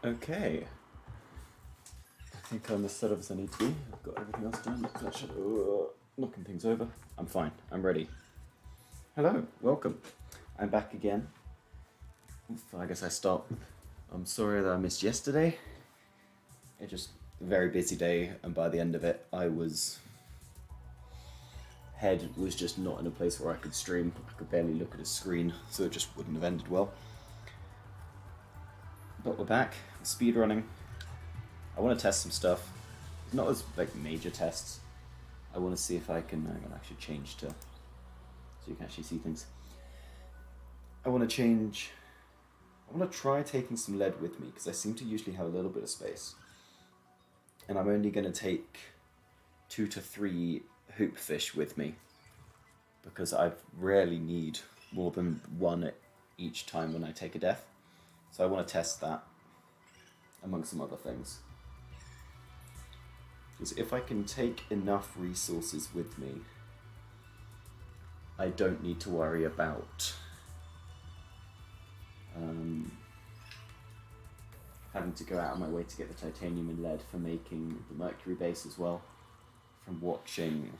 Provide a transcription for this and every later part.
Okay. I think I'm as set up as I need to be. I've got everything else done. Knocking things over. I'm fine. I'm ready. Hello. Welcome. I'm back again. I guess I start. I'm sorry that I missed yesterday. It just a very busy day, and by the end of it, head was just not in a place where I could stream. I could barely look at a screen, so it just wouldn't have ended well. But we're back. Speedrunning. I want to test some stuff. Not as like major tests. I want to see if I can. I'm gonna actually change to so you can actually see things. I want to try taking some lead with me because I seem to usually have a little bit of space, and I'm only going to take 2 to 3 hoop fish with me because I rarely need more than one each time when I take a death. So I want to test that among some other things. Because if I can take enough resources with me, I don't need to worry about having to go out of my way to get the titanium and lead for making the mercury base as well, from watching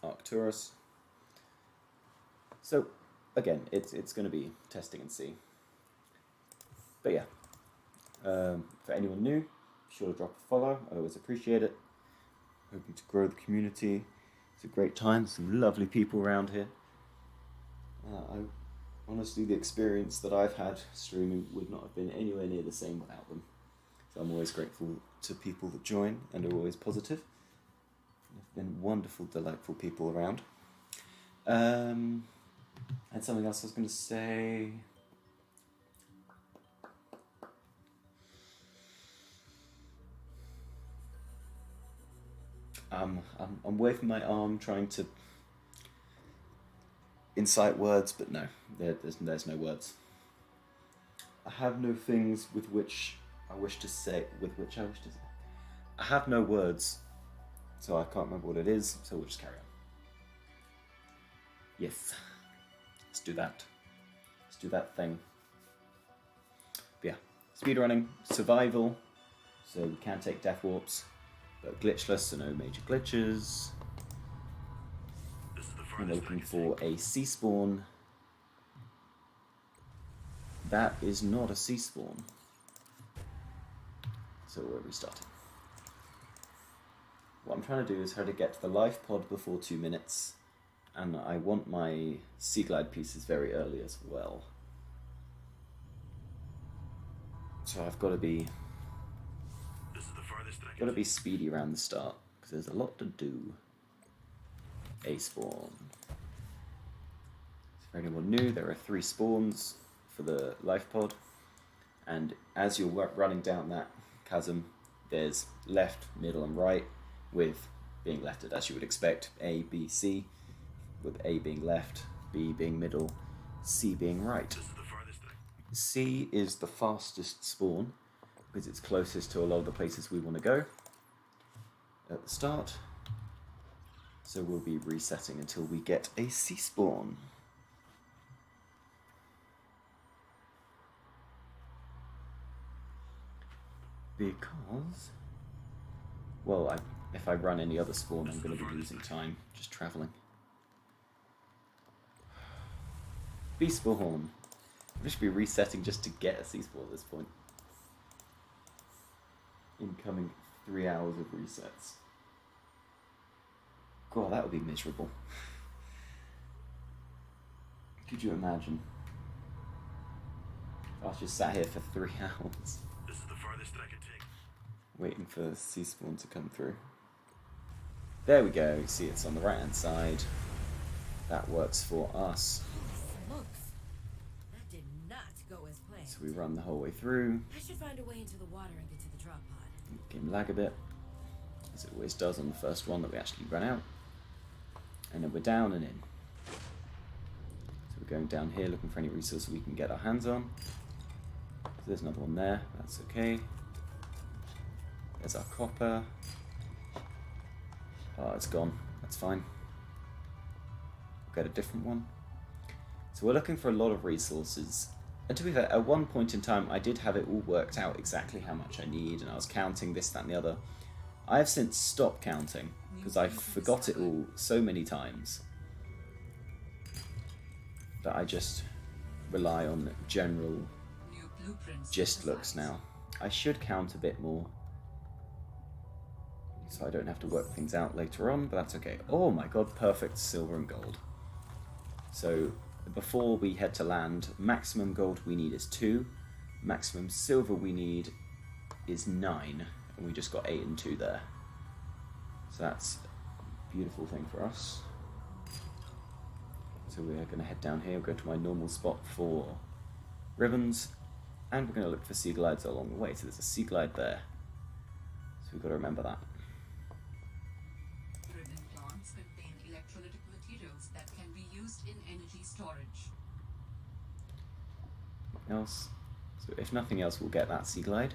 Arcturus. So again, it's going to be testing and see. But yeah, for anyone new, be sure to drop a follow. I always appreciate it. Hoping to grow the community. It's a great time. Some lovely people around here. Honestly, the experience that I've had streaming would not have been anywhere near the same without them. So I'm always grateful to people that join and are always positive. They've been wonderful, delightful people around. And something else I was going to say. I'm waving my arm trying to incite words, but no, there's no words. I have no things with which I wish to say. I have no words, so I can't remember what it is. So we'll just carry on. Yes, let's do that. Let's do that thing. But yeah, speedrunning, survival, so we can take death warps, but glitchless, so no major glitches. And we're looking for a sea spawn. That is not a sea spawn. So we're restarting. What I'm trying to do is try to get to the life pod before 2 minutes, and I want my sea glide pieces very early as well. So I've got to be speedy around the start because there's a lot to do. A spawn. So for anyone new, there are 3 spawns for the life pod, and as you're running down that chasm, there's left, middle, and right, with being lettered as you would expect: A, B, C, with A being left, B being middle, C being right. C is the fastest spawn because it's closest to a lot of the places we want to go at the start. So we'll be resetting until we get a sea spawn. Because, well, if I run any other spawn, I'm going to be losing time just travelling. Bee spawn. I should be resetting just to get a sea spawn at this point. Incoming 3 hours of resets. God, that would be miserable. Could you imagine? I was just sat here for 3 hours. This is the farthest I can take. Waiting for the sea spawn to come through. There we go. You see it's on the right hand side. That works for us. That did not go as planned. So we run the whole way through. I should find a way into the water and get to the drop pod. Game lag a bit, as it always does on the first one that we actually run out. And then we're down and in. So we're going down here looking for any resource we can get our hands on. So there's another one there, that's okay. There's our copper. Oh, it's gone, that's fine. We'll get a different one. So we're looking for a lot of resources And to be fair, at one point in time, I did have it all worked out exactly how much I need, and I was counting this, that, and the other. I have since stopped counting, because I forgot it all so many times that I just rely on general gist looks now. I should count a bit more, so I don't have to work things out later on, but that's okay. Oh my god, perfect silver and gold. So before we head to land, maximum gold we need is 2, maximum silver we need is 9, and we just got 8 and 2 there. So that's a beautiful thing for us. So we're going to head down here, go to my normal spot for ribbons, and we're going to look for sea glides along the way. So there's a sea glide there, so we've got to remember that. Ribbon plants contain electrolytic materials that can be used in energy storage. Else, so if nothing else, we'll get that sea glide.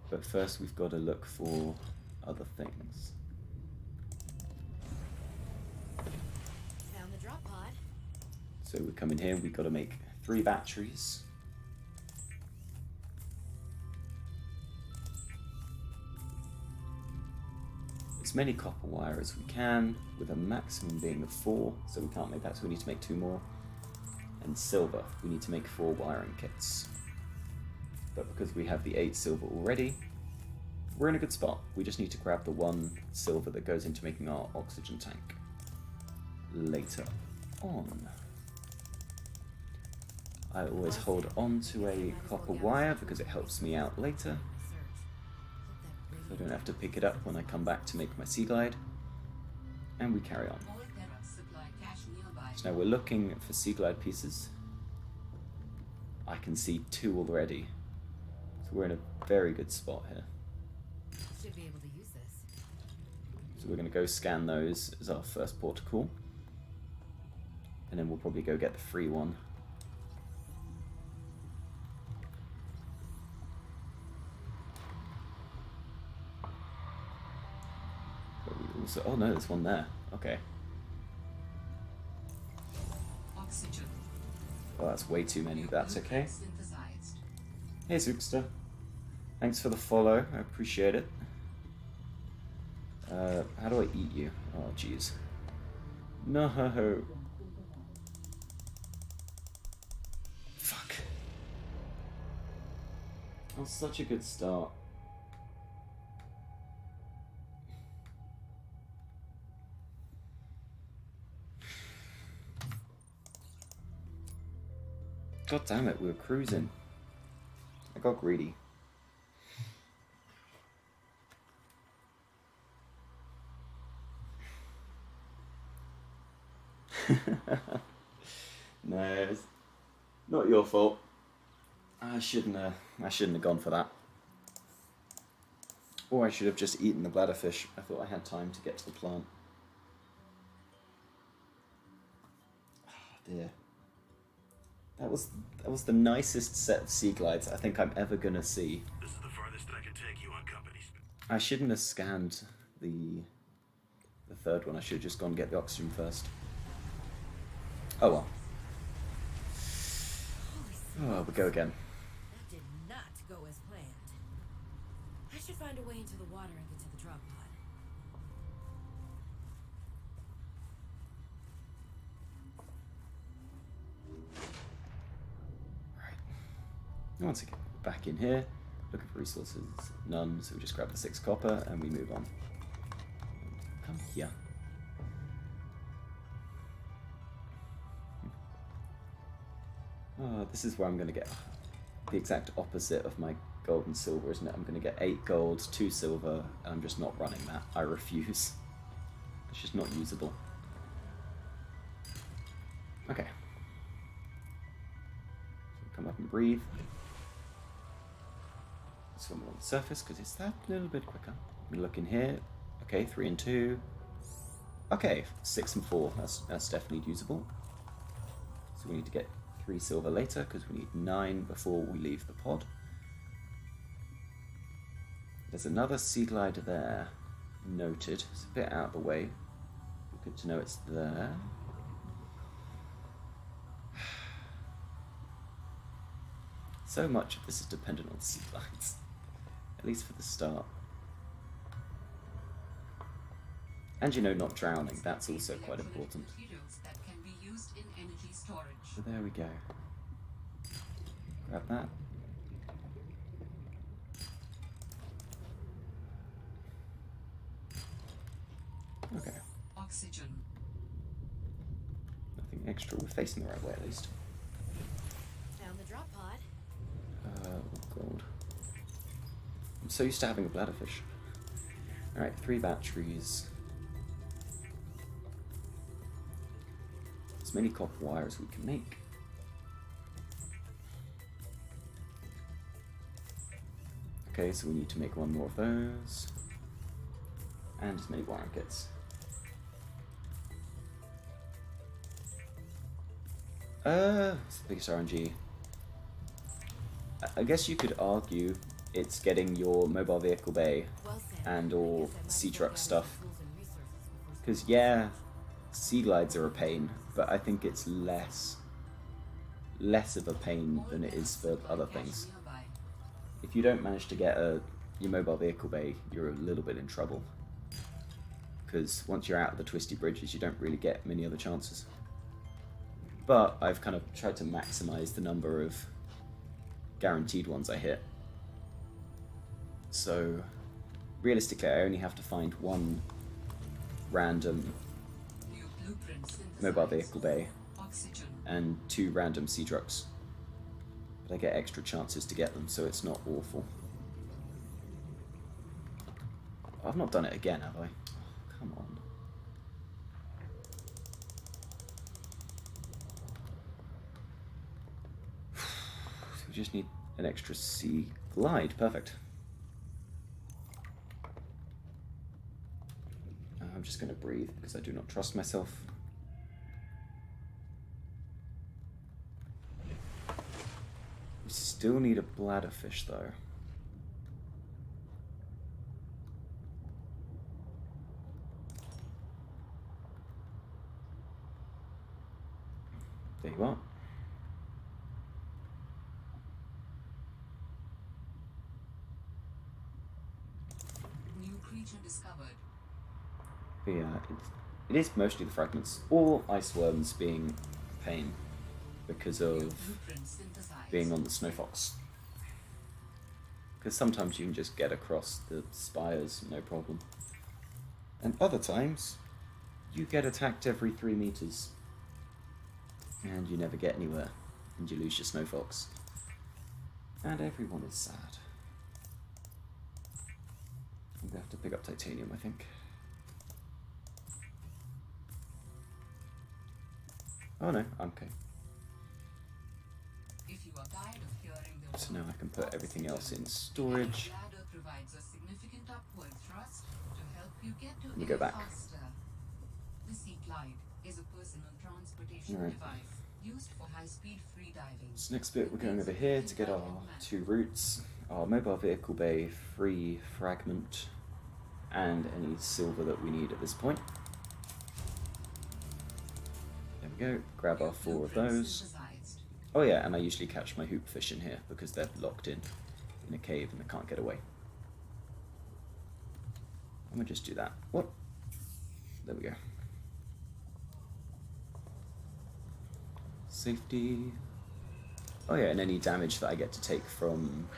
But first, we've got to look for other things. Found the drop pod. So we come in here, we've got to make 3 batteries. As many copper wire as we can, with a maximum being of 4, so we can't make that, so we need to make 2 more. And silver, we need to make 4 wiring kits. But because we have the 8 silver already, we're in a good spot. We just need to grab the 1 silver that goes into making our oxygen tank later on. I always hold on to a copper wire because it helps me out later, so I don't have to pick it up when I come back to make my sea glide. And we carry on. So now we're looking for sea glide pieces. I can see 2 already, so we're in a very good spot here. Should be able to use this. So we're going to go scan those as our first port of call, and then we'll probably go get the free one. But we also, oh no, there's one there. Okay. Oxygen. Well, that's way too many, but that's okay. Hey Zookster. Thanks for the follow, I appreciate it. How do I eat you? Oh, jeez. No. Fuck. That was such a good start. God damn it, we were cruising. I got greedy. No, it's not your fault. I shouldn't have gone for that. Or I should have just eaten the bladderfish. I thought I had time to get to the plant. Oh dear. That was the nicest set of sea glides I think I'm ever gonna see. This is the farthest that I can take you on company. I shouldn't have scanned the third one. I should have just gone and get the oxygen first. Oh well. Oh, we go again. That did not go as planned. I should find a way into the water and get to the drop pod. Right. Once again, back in here. Looking for resources. None, so we just grab the 6 copper and we move on. Come here. Oh, this is where I'm going to get the exact opposite of my gold and silver, isn't it? I'm going to get 8 gold, 2 silver, and I'm just not running that. I refuse. It's just not usable. Okay. So come up and breathe. Swim on the surface because it's that little bit quicker. We look in here. Okay, 3 and 2. Okay, 6 and 4. That's definitely usable. So we need to get 3 silver later because we need 9 before we leave the pod. There's another sea glider there. Noted. It's a bit out of the way. Good to know it's there. So much of this is dependent on sea glides, at least for the start. And you know, not drowning, that's also quite important. Materials that can be used in energy storage. So there we go. Grab that. Okay. Oxygen. Nothing extra. We're facing the right way at least. Found the drop pod. Oh god. I'm so used to having a bladderfish. Alright, 3 batteries. As many copper wire as we can make. Okay, so we need to make 1 more of those. And as many wire kits. It's the biggest RNG. I guess you could argue it's getting your mobile vehicle bay Well said. and I all guess I might sea as well truck gather stuff. the tools and resources before Because yeah, sea glides are a pain, but I think it's less of a pain than it is for other things. Nearby. If you don't manage to get your mobile vehicle bay, you're a little bit in trouble. Because once you're out of the twisty bridges, you don't really get many other chances. But I've kind of tried to maximize the number of guaranteed ones I hit. So realistically, I only have to find 1 random New blueprint synthesized. mobile vehicle bay Oxygen. and 2 random sea trucks. But I get extra chances to get them, so it's not awful. I've not done it again, have I? Oh, come on. So we just need an extra sea glide. Perfect. I'm just going to breathe because I do not trust myself. We still need a bladderfish though. There you are. New creature discovered. But yeah, it is mostly the fragments. All ice worms being a pain because of Blueprint synthesized. being on the snow fox. Because sometimes you can just get across the spires, no problem. And other times, you get attacked every 3 meters. And you never get anywhere. And you lose your snow fox. And everyone is sad. I'm going to have to pick up titanium, I think. Oh no, I'm okay. If you are tired of hearing the So now word I can put everything else in oxygen, storage. the ladder provides a significant upward thrust to help you get to me air go back. faster. The Sea Glide is a personal transportation Alright. device used for high-speed free diving. So next bit, we're going over here to get our 2 routes. Our mobile vehicle bay, free fragment, and any silver that we need at this point. There we go, grab our 4 of Blueprint those. synthesized. Oh yeah, and I usually catch my hoop fish in here because they're locked in a cave and they can't get away. I'm gonna just do that. What? There we go. Safety. Oh yeah, and any damage that I get to take from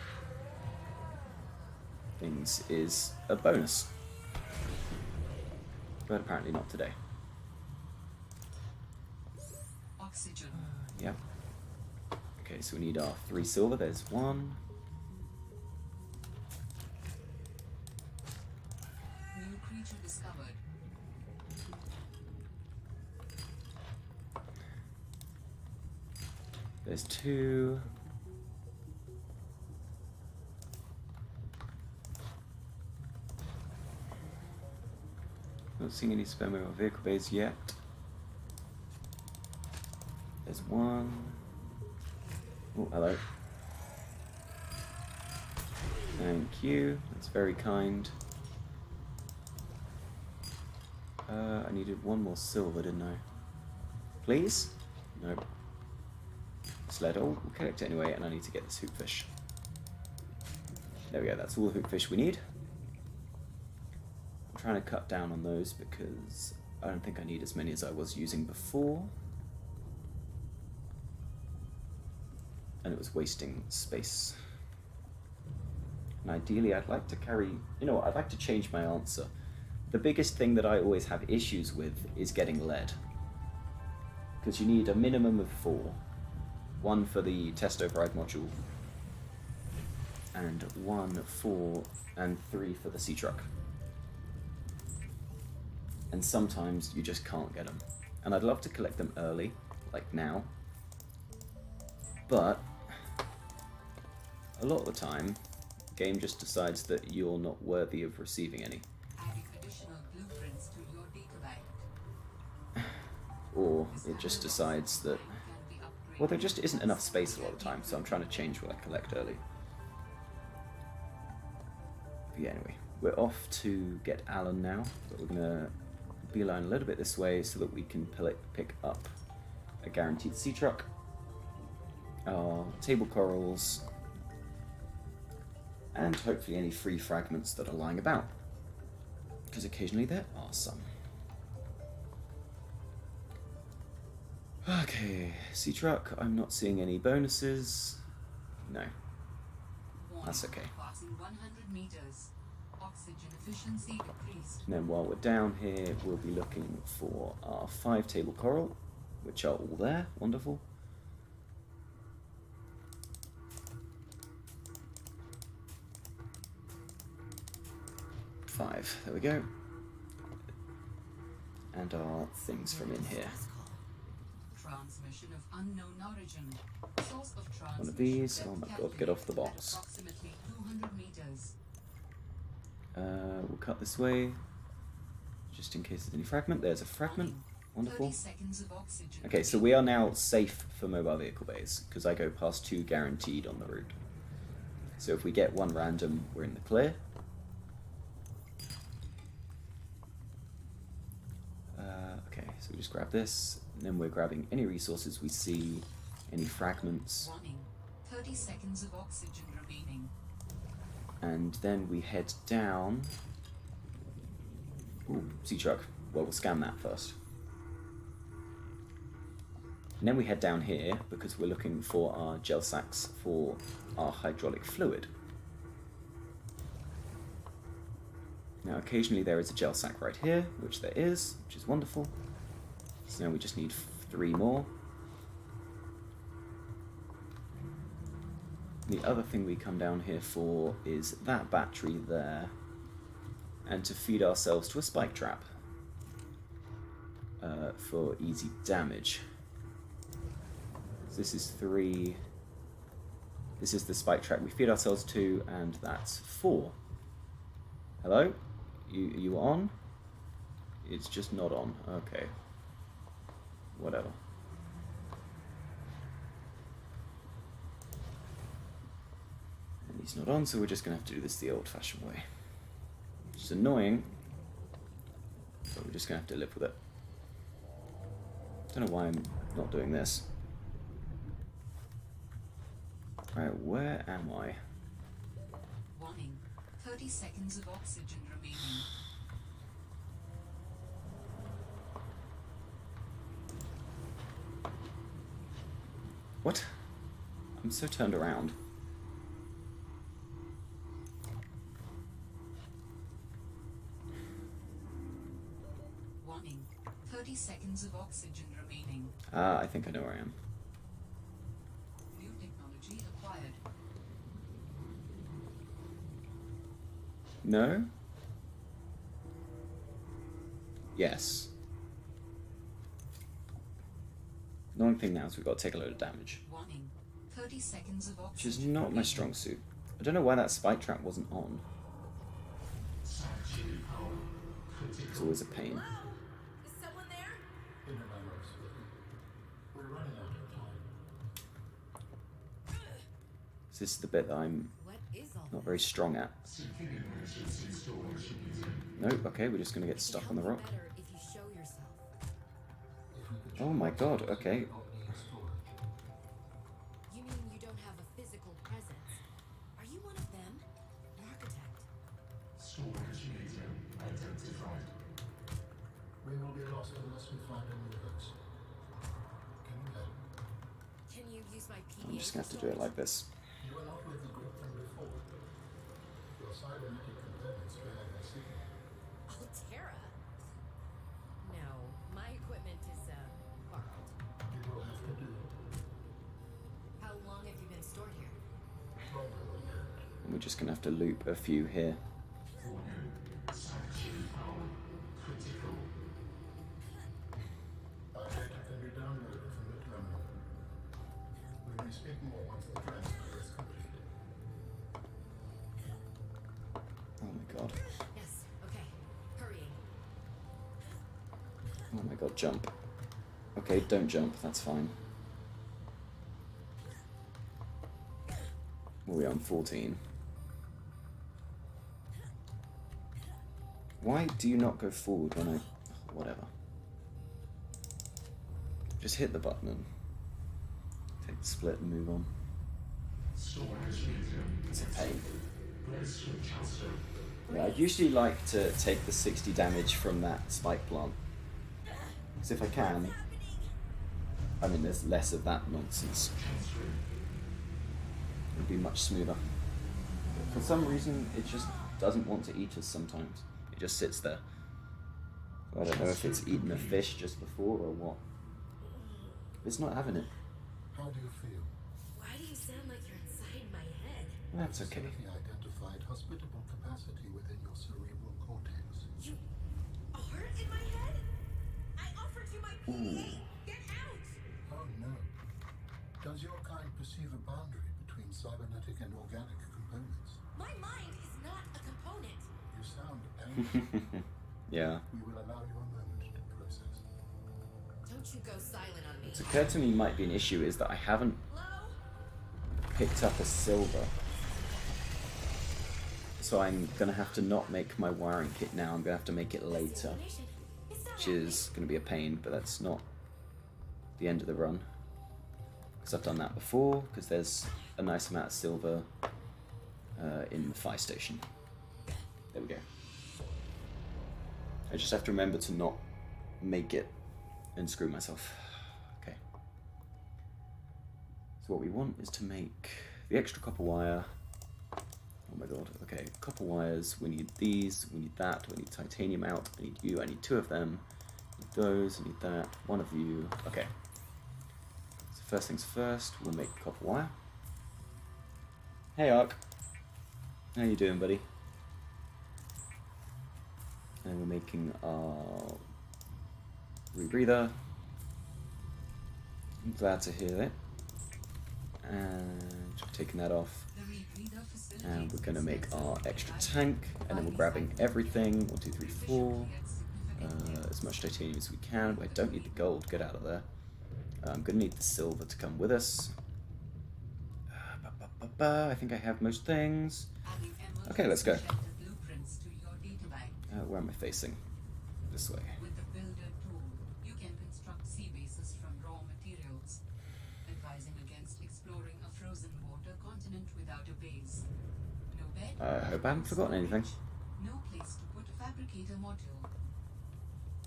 things is a bonus. But apparently not today. Oxygen. Yep. Okay, so we need our 3 silver. There's 1. New creature discovered. There's 2. Not seeing any spare mobile vehicle bays yet. There's 1. Oh, hello. Thank you. That's very kind. I needed 1 more silver, didn't I? Please? Nope. sled. Oh, we'll collect it anyway, and I need to get this hoopfish. There we go, that's all the hoopfish we need. I'm trying to cut down on those because I don't think I need as many as I was using before. And it was wasting space. And ideally I'd like to carry, you know what, I'd like to change my answer. The biggest thing that I always have issues with is getting lead. Because you need a minimum of 4. 1 for the test override module, and 1, 4, and 3 for the sea truck. And sometimes you just can't get them. And I'd love to collect them early, like now. But a lot of the time, the game just decides that you're not worthy of receiving any. Adding additional blueprints to your data bank. Or it just decides that, well, there just isn't enough space a lot of the time, so I'm trying to change what I collect early. But yeah, anyway, we're off to get Alan now, but we're going to beeline a little bit this way so that we can pick up a guaranteed sea truck, our table corals, and hopefully any free fragments that are lying about, because occasionally there are some. Okay, sea truck, I'm not seeing any bonuses. No. That's okay. Passing 100 meters. Oxygen efficiency decreased. And then while we're down here, we'll be looking for our 5 table coral, which are all there. Wonderful. Five. There we go. And our things from in here. Transmission of unknown origin. Source of transmission. One of these. Oh my god, get off the box. Approximately 200 meters. We'll cut this way, just in case there's any fragment. There's a fragment. Wonderful. 30 seconds of oxygen. Okay, so we are now safe for mobile vehicle bays, because I go past 2 guaranteed on the route. So if we get 1 random, we're in the clear. Okay, so we just grab this, and then we're grabbing any resources we see, any fragments. Warning. 30 seconds of oxygen remaining. And then we head down. Ooh, sea truck. Well, we'll scan that first. And then we head down here because we're looking for our gel sacks for our hydraulic fluid. Now, occasionally there is a gel sack right here, which there is, which is wonderful. So now we just need 3 more. The other thing we come down here for is that battery there, and to feed ourselves to a spike trap for easy damage. So this is 3. This is the spike trap we feed ourselves to, and that's 4. Hello? You on? It's just not on. Okay. Whatever. And he's not on, so we're just going to have to do this the old-fashioned way. Which is annoying, but we're just going to have to live with it. Don't know why I'm not doing this. Right, where am I? Warning. 30 seconds of oxygen remaining. What? I'm so turned around. Warning. 30 seconds of oxygen remaining. Ah, I think I know where I am. New technology acquired. No? Yes. The only thing now is we've got to take a load of damage. Warning. 30 seconds of oxygen. Which is not my strong suit. I don't know why that spike trap wasn't on. It's always a pain. Hello? Is someone there? We're running out of time. So this is the bit that I'm What is all not very strong at. Nope, okay, we're just going to get stuck on the rock. better if you show yourself. Oh my god, okay. intensified. We will be lost unless we find a new host. Can you help? Can you use my PDA? I'm just gonna have to do it like this. You were not with the group from before. Your cybernetic components may have a signal. Altera? No, my equipment is borrowed. You will have to do it. How long have you been stored here? Longer than that. And we're just gonna have to loop a few here. Sanction power critical. Our data can be downloaded from the terminal. We may speak more once the transfer is complete. Oh my god. Yes, okay. Hurrying. Oh my god, jump. Okay, don't jump, that's fine. What are we on? 14. Why do you not go forward when I... whatever. Just hit the button and take the split and move on. It's a pain. Yeah, I usually like to take the 60 damage from that spike plant. Because if I can... I mean, there's less of that nonsense. It'll be much smoother. For some reason, it just doesn't want to eat us sometimes. It just sits there. So I don't know if it's eaten a fish just before or what. It's not having it. How do you feel? Why do you sound like you're inside my head? That's okay. Facility identified hospitable capacity within your cerebral cortex. You are in my head? I offered you my PDA. Get out! Oh no. Does your kind perceive a boundary between cybernetic and organic components? My mind is not a component. You sound angry. Yeah. We will allow you a moment to process. Don't you go silent on me. What's occurred to me might be an issue is that I haven't Hello? picked up a silver. So I'm gonna have to not make my wiring kit now, I'm gonna have to make it later. Which is gonna be a pain, but that's not the end of the run. Because I've done that before, because there's a nice amount of silver in the fire station. There we go. I just have to remember to not make it and screw myself. Okay. So what we want is to make the extra copper wire. Oh my god, okay, copper wires, we need these, we need that, we need titanium out, I need you, I need 2 of them, I need those, I need that, 1 of you, okay. So first things first, we'll make copper wire. Hey Ark, how you doing buddy? And we're making our rebreather. I'm glad to hear it. And taking that off. And we're going to make our extra tank, and then we're grabbing everything, 1, 2, 3, 4, as much titanium as we can. I don't need the gold, get out of there. I'm going to need the silver to come with us. I think I have most things. Okay, let's go. Where am I facing? This way. With the builder tool, you can construct sea bases from raw materials, advising against exploring a frozen water continent without a base. No bed. I hope I haven't forgotten anything. No place to put a fabricator module.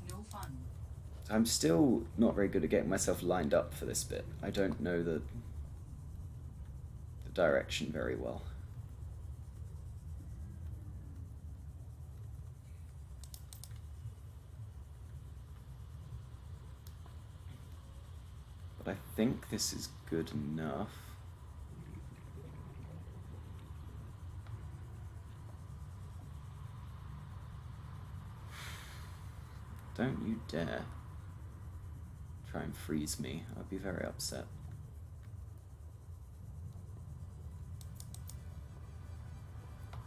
No fun. I'm still not very good at getting myself lined up for this bit. I don't know the direction very well. But I think this is good enough. Don't you dare try and freeze me. I'd be very upset.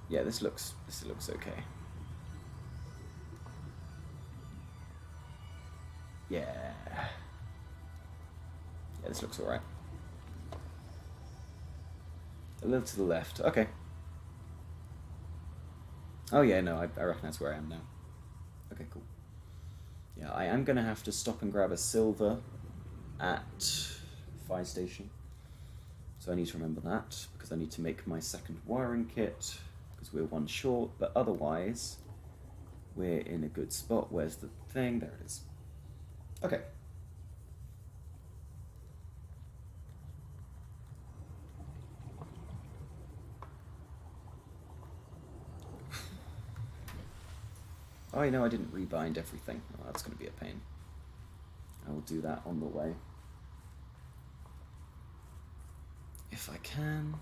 Yeah, this looks okay. Yeah. Yeah, this looks alright. A little to the left. Okay. Oh yeah, no, I recognize where I am now. Okay, cool. Yeah, I am going to have to stop and grab a silver at fire station. So I need to remember that, because I need to make my second wiring kit, because we're 1 short, but otherwise, we're in a good spot. Where's the thing? There it is. Okay. Oh, you know, I didn't rebind everything. Oh, that's going to be a pain. I will do that on the way. If I can.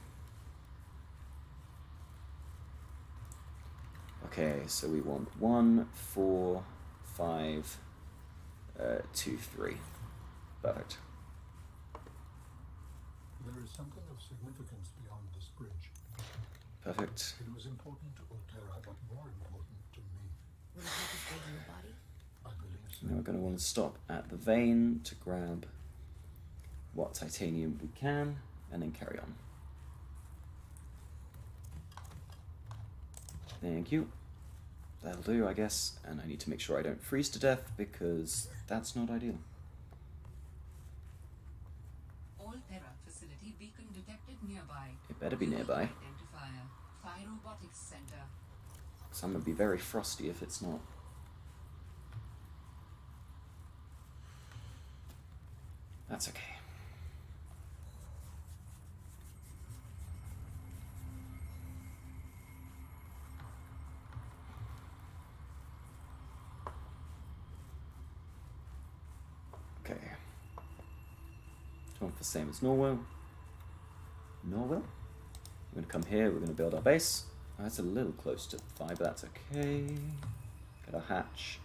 Okay, so we want 1, 4, 5, 2, 3. Perfect. There is something of significance beyond this bridge. Perfect. It was important to Ultera, but more important to me. Will it help us break your body? I believe so. Now we're going to want to stop at the vein to grab what titanium we can, and then carry on. Thank you. That'll do, I guess. And I need to make sure I don't freeze to death, because that's not ideal. Ultera facility beacon detected nearby. It better be nearby. Identifier. Phi Robotics Center. So I'm going to be very frosty if it's not. That's okay. Okay. Going for the same as Norwell. Norwell? We're going to come here, we're going to build our base. Oh, that's a little close to 5, but that's okay. Get our hatch.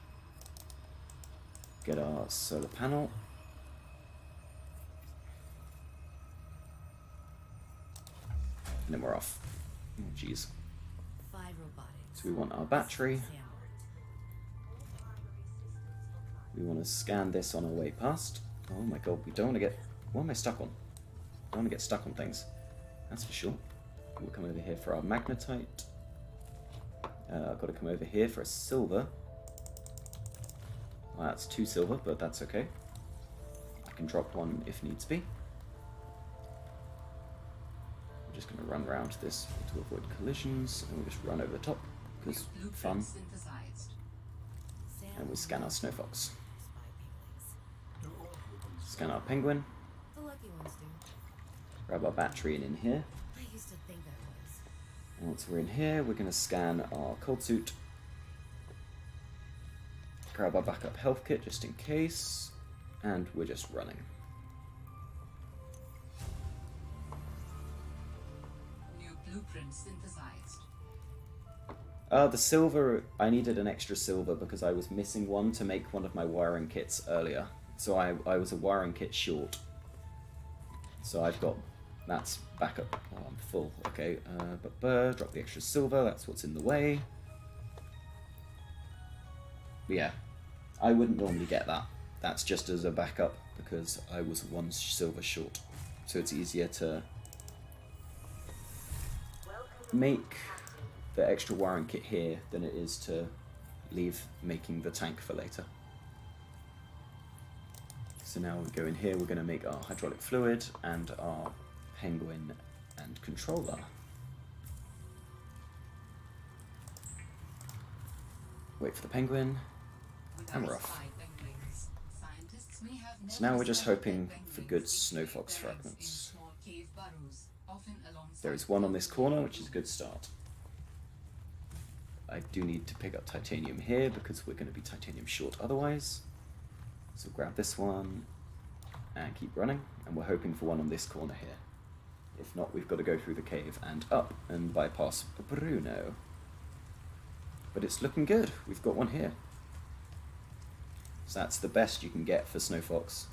Get our solar panel. And then we're off. Oh, jeez. 5 robotics. So we want our battery. We want to scan this on our way past. Oh my god, we don't want to get... What am I stuck on? I don't want to get stuck on things. That's for sure. We'll come over here for our magnetite. I've got to come over here for a silver. Well, that's 2 silver, but that's okay. I can drop 1 if needs be. I'm just going to run around this to avoid collisions, and we'll just run over the top, because fun. Synthesized. And we scan our snowfox. Spy penguins. Scan our penguin. The lucky ones do. Grab our battery and in here. I used to think I was. And once we're in here, we're going to scan our cold suit. Grab our backup health kit just in case. And we're just running. New blueprint synthesized. The silver, I needed an extra silver because I was missing one to make one of my wiring kits earlier. So I was a wiring kit short. So I've got, that's backup. Oh, I'm full. Okay, drop the extra silver, that's what's in the way. But yeah, I wouldn't normally get that. That's just as a backup because I was 1 silver short. So it's easier to make the extra wiring kit here than it is to leave making the tank for later. So now we go in here, we're going to make our hydraulic fluid and our penguin and controller. Wait for the penguin, and we're off. So now we're just hoping for good snowfox fragments. There is 1 on this corner, which is a good start. I do need to pick up titanium here because we're going to be titanium short otherwise. So grab this one and keep running, and we're hoping for 1 on this corner here. If not, we've got to go through the cave and up and bypass Bruno. But it's looking good. We've got 1 here. So that's the best you can get for snowfox.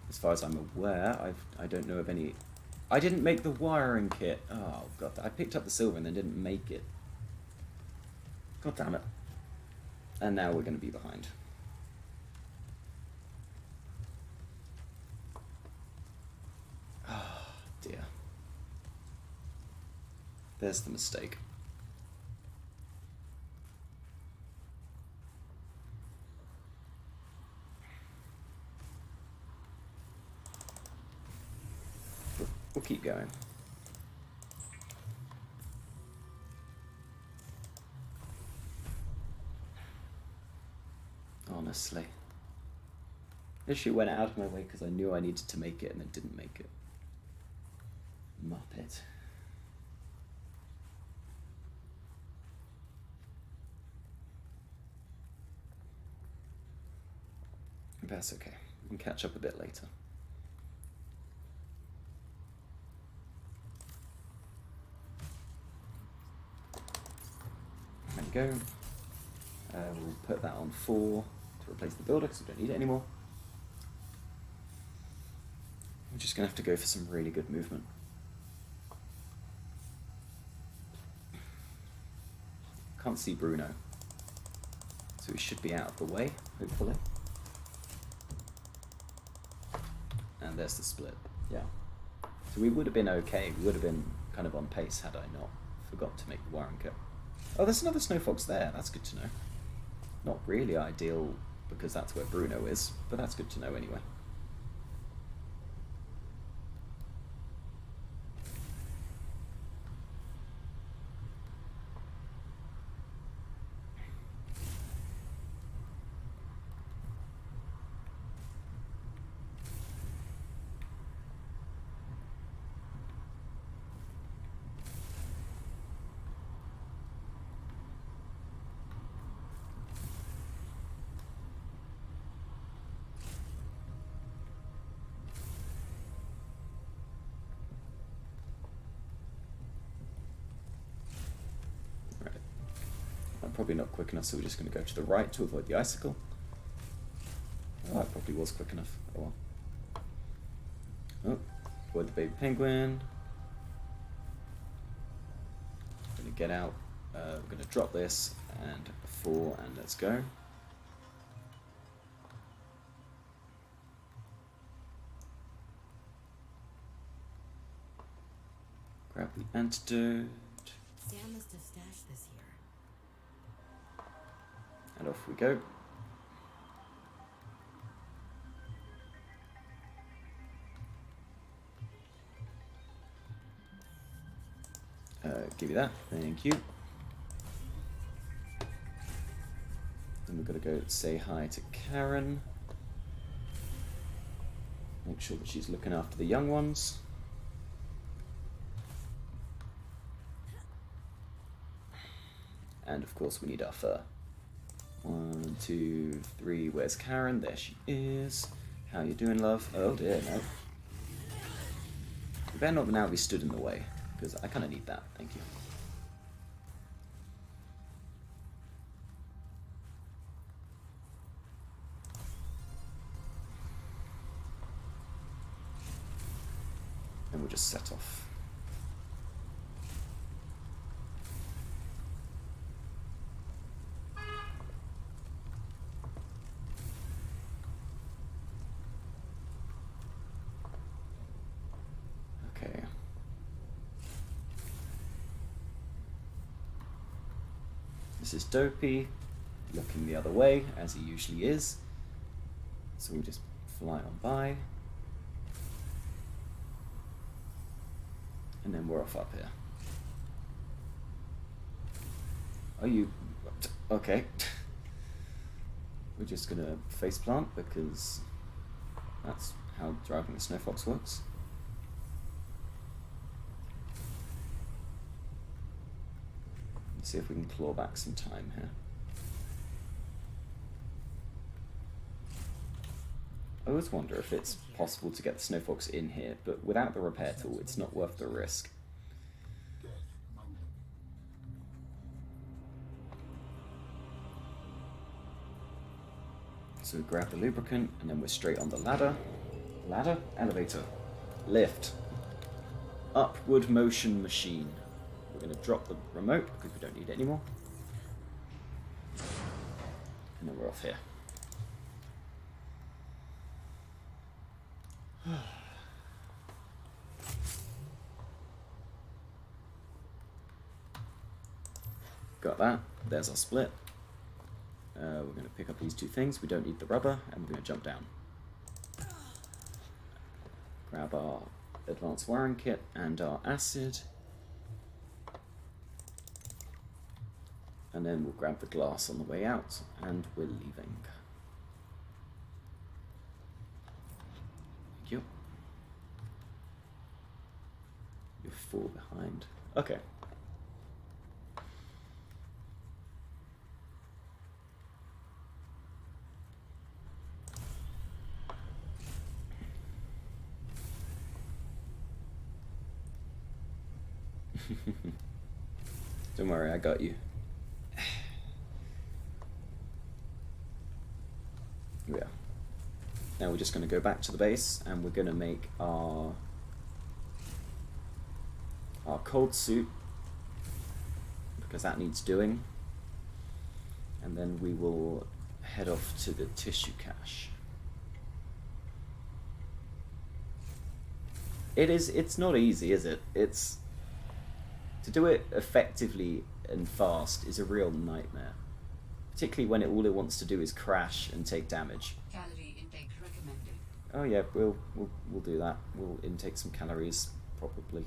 As far as I'm aware, I don't know of any... I didn't make the wiring kit. Oh god, I picked up the silver and then didn't make it. God damn it. And now we're going to be behind. Oh dear. There's the mistake. We'll keep going. honestly. Literally went out of my way because I knew I needed to make it and then didn't make it. Muppet. But that's okay. We can catch up a bit later. There we go. We'll put that on 4 to replace the builder because we don't need it anymore. We're just going to have to go for some really good movement. Can't see Bruno. So we should be out of the way, hopefully. And there's the split, yeah. So we would have been okay, we would have been kind of on pace had I not forgot to make the wiring cut. Oh, there's another snow fox there, that's good to know. Not really ideal because that's where Bruno is, but that's good to know anyway. Probably not quick enough, so we're just going to go to the right to avoid the icicle. Oh, that probably was quick enough. Oh well. Oh, avoid the baby penguin. Going to get out. We're going to drop this and 4, and let's go. Grab the antidote. Sam must have stashed this here. And off we go. Give you that, thank you. Then we've got to go say hi to Karen. Make sure that she's looking after the young ones. And of course we need our fur. 1, 2, 3, where's Karen? There she is. How you doing, love? Oh dear, no. You better not now be stood in the way, because I kind of need that, thank you. And we'll just set off. This is Dopey, looking the other way, as he usually is. So we'll just fly on by. And then we're off up here. Are you... okay. We're just gonna faceplant because that's how driving the Snow Fox works. Let's see if we can claw back some time here. I always wonder if it's possible to get the Snow Fox in here, but without the repair tool, it's not worth the risk. So we grab the lubricant, and then we're straight on the ladder. Ladder? Elevator. Lift. Upward motion machine. We're going to drop the remote because we don't need it anymore. And then we're off here. Got that. There's our split. We're going to pick up these 2 things. We don't need the rubber, and we're going to jump down. Grab our advanced wiring kit and our acid. And then we'll grab the glass on the way out, and we're leaving. fall behind. Okay. Don't worry, I got you. Here we are. Now we're just going to go back to the base and we're going to make our cold suit, because that needs doing, and then we will head off to the tissue cache. It's not easy, is it? To do it effectively and fast is a real nightmare, particularly when all it wants to do is crash and take damage. Calorie intake recommended. Oh yeah, we'll do that. We'll intake some calories, probably.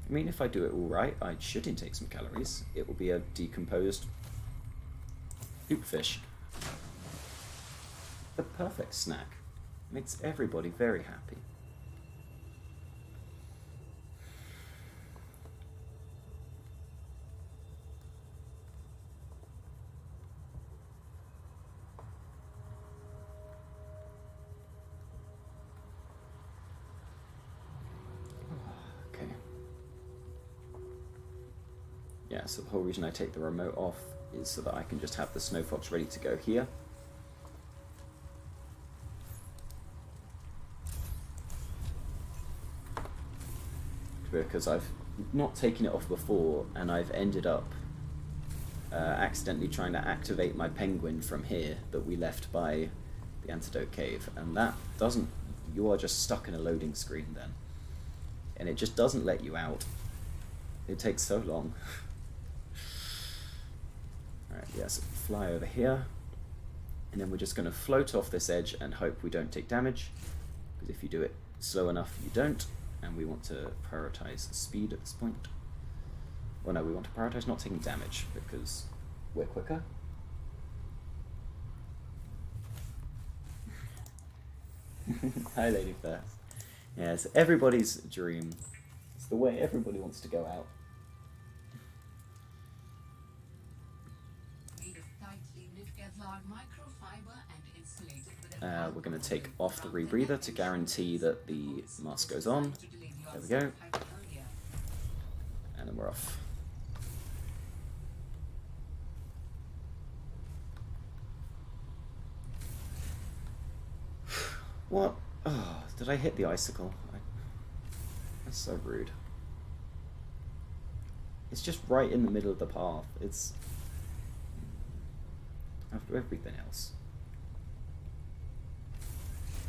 I mean, if I do it all right, I should intake some calories. It will be a decomposed hoopfish. The perfect snack. Makes everybody very happy. Okay. Yeah, so the whole reason I take the remote off is so that I can just have the snow fox ready to go here. Because I've not taken it off before, and I've ended up accidentally trying to activate my penguin from here that we left by the antidote cave, and that doesn't... You are just stuck in a loading screen then, and it just doesn't let you out. It takes so long. Alright, yes, fly over here, and then we're just going to float off this edge and hope we don't take damage, because if you do it slow enough, you don't. And we want to prioritize speed at this point. Well, no, we want to prioritize not taking damage because we're quicker. Hi, Lady First. Yeah, it's everybody's dream. It's the way everybody wants to go out. Made of tightly knit Kevlar microfiber and insulated with a We're going to take off the rebreather to guarantee that the mask goes on. There we go. And then we're off. What? Oh, did I hit the icicle? That's so rude. It's just right in the middle of the path. It's after everything else.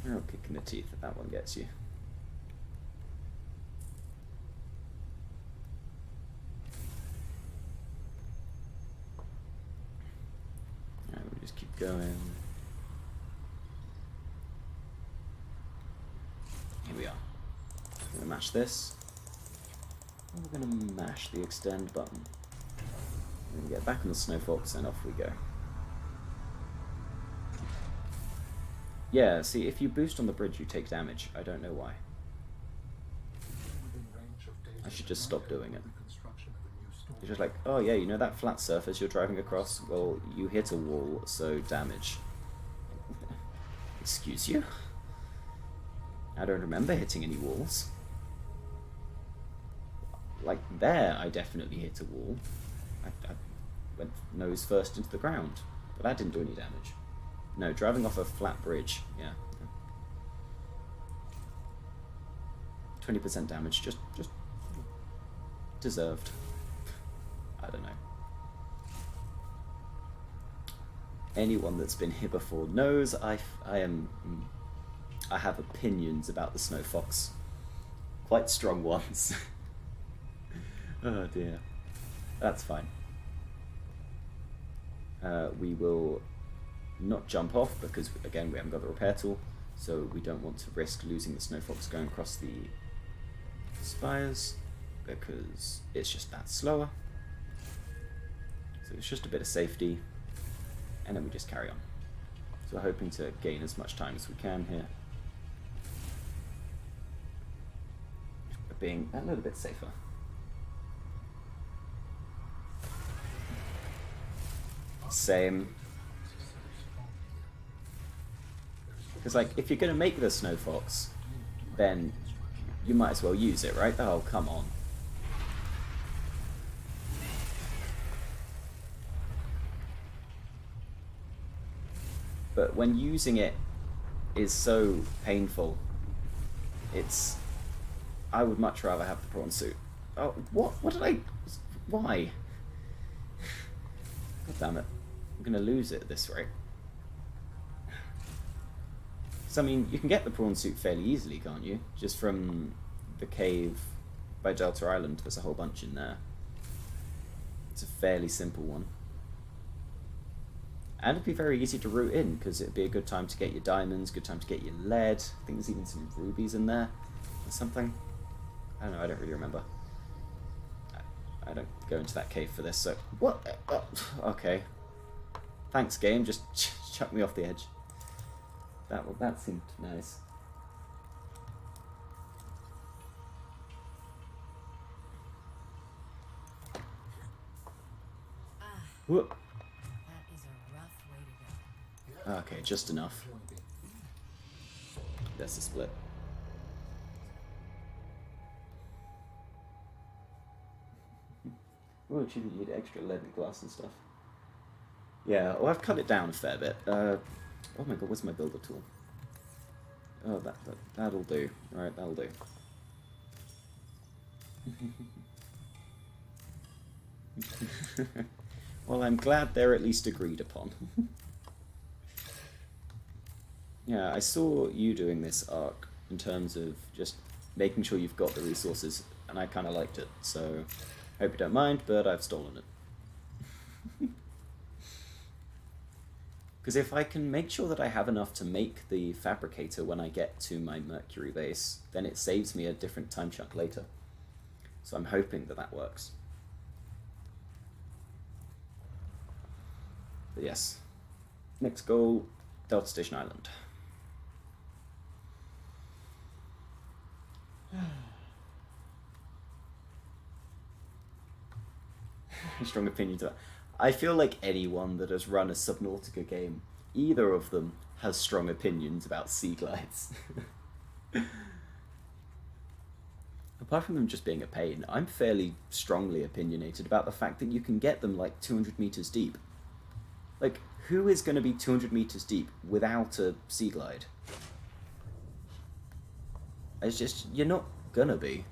Real kick in the teeth if that one gets you. Alright, we just keep going. Here we are. We're gonna mash this. And we're gonna mash the extend button. We're gonna get back on the Snow Fox and off we go. Yeah, see, if you boost on the bridge, you take damage. I don't know why. I should just stop doing it. You're just like, oh yeah, you know that flat surface you're driving across? Well, you hit a wall, so damage. Excuse you? I don't remember hitting any walls. Like there, I definitely hit a wall. I went nose first into the ground, but that didn't do any damage. No, driving off a flat bridge, yeah. 20% damage, just deserved. I don't know. Anyone that's been here before knows I have opinions about the Snow Fox. Quite strong ones. Oh dear. That's fine. We will not jump off because, again, we haven't got the repair tool, so we don't want to risk losing the Snow Fox going across the spires because it's just that slower. So it's just a bit of safety, and then we just carry on. So we're hoping to gain as much time as we can here. of being a little bit safer. Same. Because, like, if you're going to make the Snow Fox, then you might as well use it, right? Oh, come on. But when using it is so painful, I would much rather have the prawn suit. Oh, what did I... Why? God damn it. I'm going to lose it at this rate. So, I mean, you can get the prawn suit fairly easily, can't you? Just from the cave by Delta Island, there's a whole bunch in there. It's a fairly simple one. And it'd be very easy to route in, because it'd be a good time to get your diamonds, good time to get your lead. I think there's even some rubies in there, or something. I don't know, I don't really remember. I don't go into that cave for this, so... What? Oh, okay. Thanks, game, just chuck me off the edge. That seemed nice. Whoop. That is a rough way to go. Okay, just enough. That's a split. Oh, you need extra lead and glass and stuff. Yeah, well, I've cut it down a fair bit. Oh my god, where's my builder tool? Oh, that'll do. Alright, that'll do. Well, I'm glad they're at least agreed upon. Yeah, I saw you doing this arc in terms of just making sure you've got the resources, and I kind of liked it, so hope you don't mind, but I've stolen it. Because if I can make sure that I have enough to make the fabricator when I get to my Mercury base, then it saves me a different time chunk later. So I'm hoping that that works. But yes, next goal, Delta Station Island. Strong opinions of that. I feel like anyone that has run a Subnautica game, either of them has strong opinions about sea glides. Apart from them just being a pain, I'm fairly strongly opinionated about the fact that you can get them like 200 meters deep. Like, who is going to be 200 meters deep without a sea glide? It's just, you're not gonna be.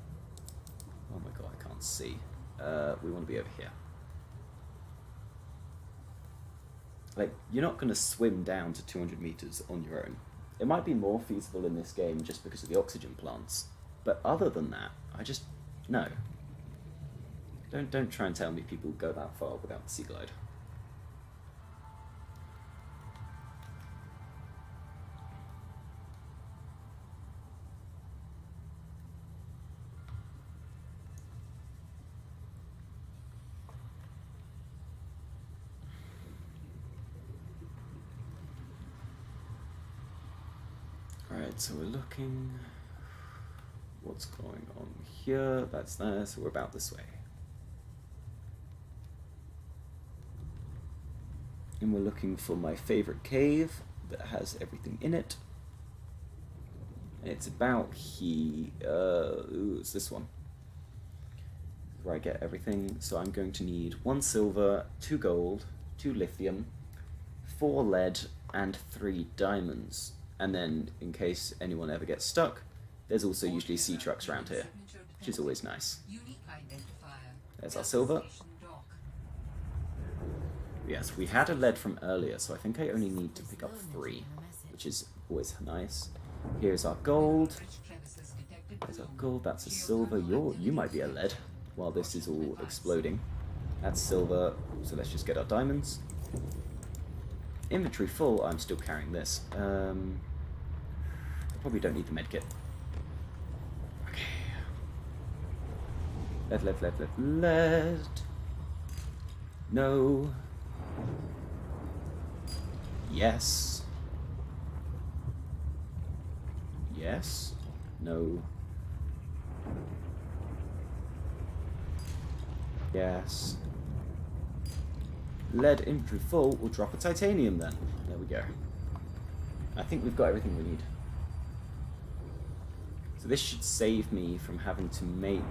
Oh my god, I can't see. We want to be over here. Like, you're not going to swim down to 200 meters on your own. It might be more feasible in this game just because of the oxygen plants, but other than that, I just, no. Don't try and tell me people go that far without the sea glide. Right, so we're looking, what's going on here, that's there, so we're about this way. And we're looking for my favorite cave that has everything in it. And it's about here, ooh, it's this one, where I get everything. So I'm going to need 1 silver, 2 gold, 2 lithium, 4 lead, and 3 diamonds. And then, in case anyone ever gets stuck, there's also usually sea trucks around here, which is always nice. There's our silver. Yes, we had a lead from earlier, so I think I only need to pick up 3, which is always nice. Here's our gold. There's our gold, that's a silver. You might be a lead while this is all exploding. That's silver, so let's just get our diamonds. Inventory full, I'm still carrying this. I probably don't need the medkit. Okay. Lead. No. Yes. Yes. No. Yes. Lead inventory full, we'll drop a titanium then. There we go. I think we've got everything we need. So this should save me from having to make...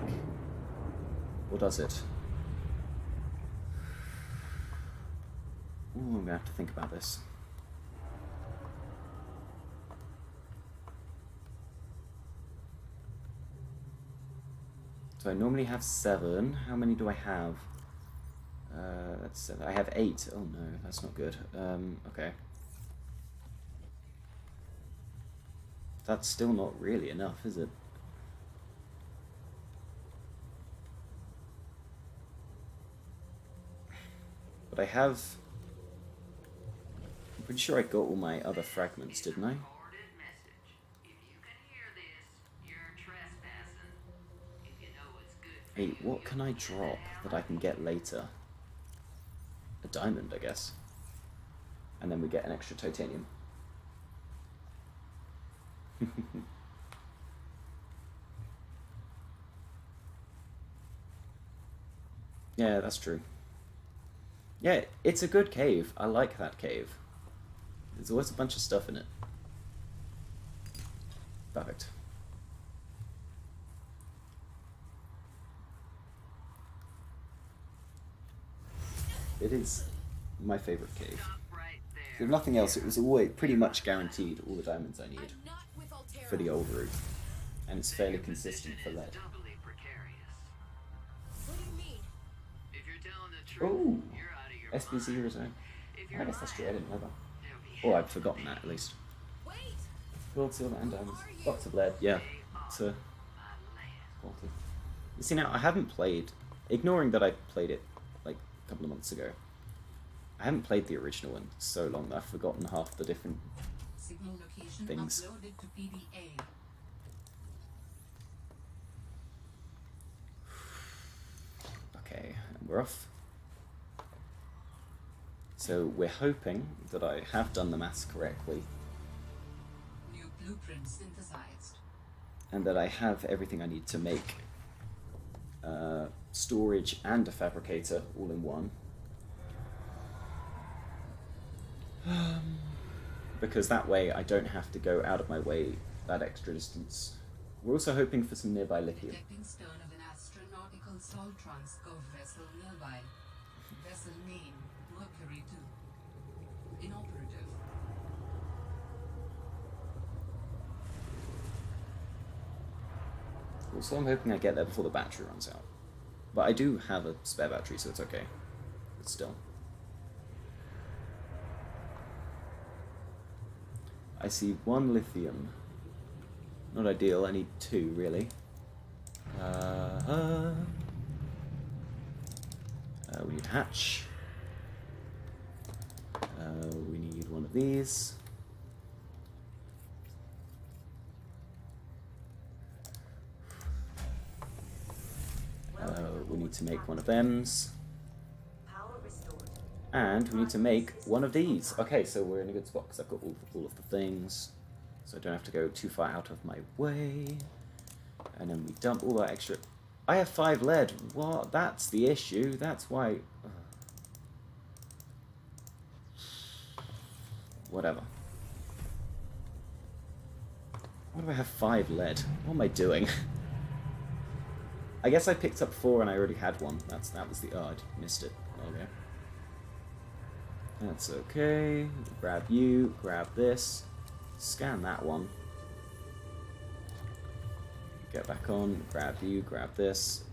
Or does it? Ooh, I'm going to have to think about this. So I normally have 7. How many do I have? That's 7. I have 8. Oh no, that's not good. Okay. That's still not really enough, is it? But I have... I'm pretty sure I got all my other fragments, didn't I? Hey, what can I drop that I can get later? A diamond, I guess. And then we get an extra titanium. Yeah, that's true. Yeah, it's a good cave. I like that cave. There's always a bunch of stuff in it. Perfect. It is my favorite cave. If nothing else, it was always pretty much guaranteed all the diamonds I need for the old route. And it's fairly consistent for lead. What do you mean? Oh, SPC resign. I guess that's true, I didn't know that. Oh, I'd forgotten that at least. Wait! Gold, silver, and diamonds. Lots of lead, yeah. It's a quality. You see, now I haven't played, ignoring that I played it like a couple of months ago, I haven't played the original in so long that I've forgotten half the different Signal location things. uploaded to PDA. Okay, and we're off. So we're hoping that I have done the maths correctly New blueprint synthesized. and that I have everything I need to make storage and a fabricator all in one. Because that way I don't have to go out of my way that extra distance. We're also hoping for some nearby lithium. Detecting stern of an astronautical salt transco vessel nearby. Vessel name Mercury 2. Inoperative. Also, I'm hoping I get there before the battery runs out. But I do have a spare battery, so it's okay. But still. I see 1 lithium. Not ideal, I need 2, really. We need hatch. We need one of these. We need to make one of them's. And we need to make one of these. Okay, so we're in a good spot because I've got all of the things. So I don't have to go too far out of my way. And then we dump all that extra... I have 5 lead. What? That's the issue. That's why... Whatever. Why do I have 5 lead? What am I doing? I guess I picked up 4 and I already had 1. That was the... Oh, I missed it. Okay. That's okay. Grab you, grab this, scan that one. Get back on, grab you, grab this,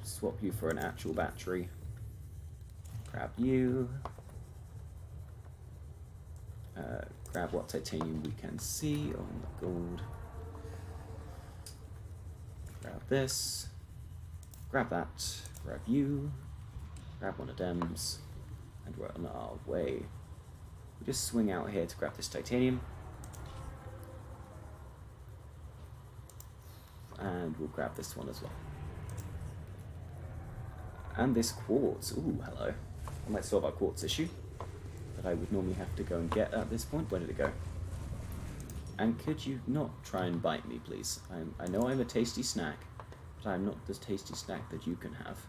swap you for an actual battery. Grab you. Grab what titanium we can see on the gold. Grab this. Grab that. Grab you. Grab one of them's. And we're on our way. We just swing out here to grab this titanium. And we'll grab this one as well. And this quartz. Ooh, hello. I might solve our quartz issue that I would normally have to go and get at this point. Where did it go? And could you not try and bite me, please? I know I'm a tasty snack, but I'm not the tasty snack that you can have.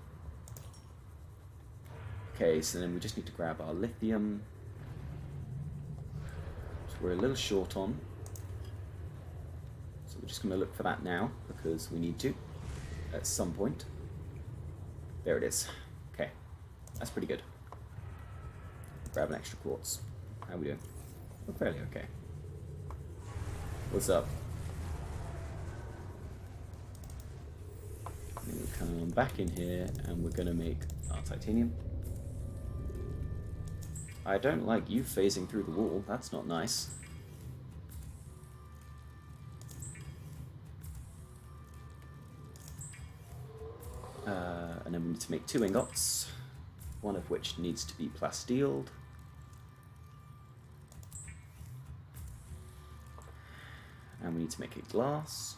Okay, so then we just need to grab our lithium, which we're a little short on. So we're just going to look for that now, because we need to at some point. There it is. Okay, that's pretty good. Grab an extra quartz. How we doing? We're fairly okay. What's up? Then we come back in here and we're going to make our titanium. I don't like you phasing through the wall. That's not nice. And then we need to make 2 ingots, one of which needs to be plasteeled. And we need to make it glass.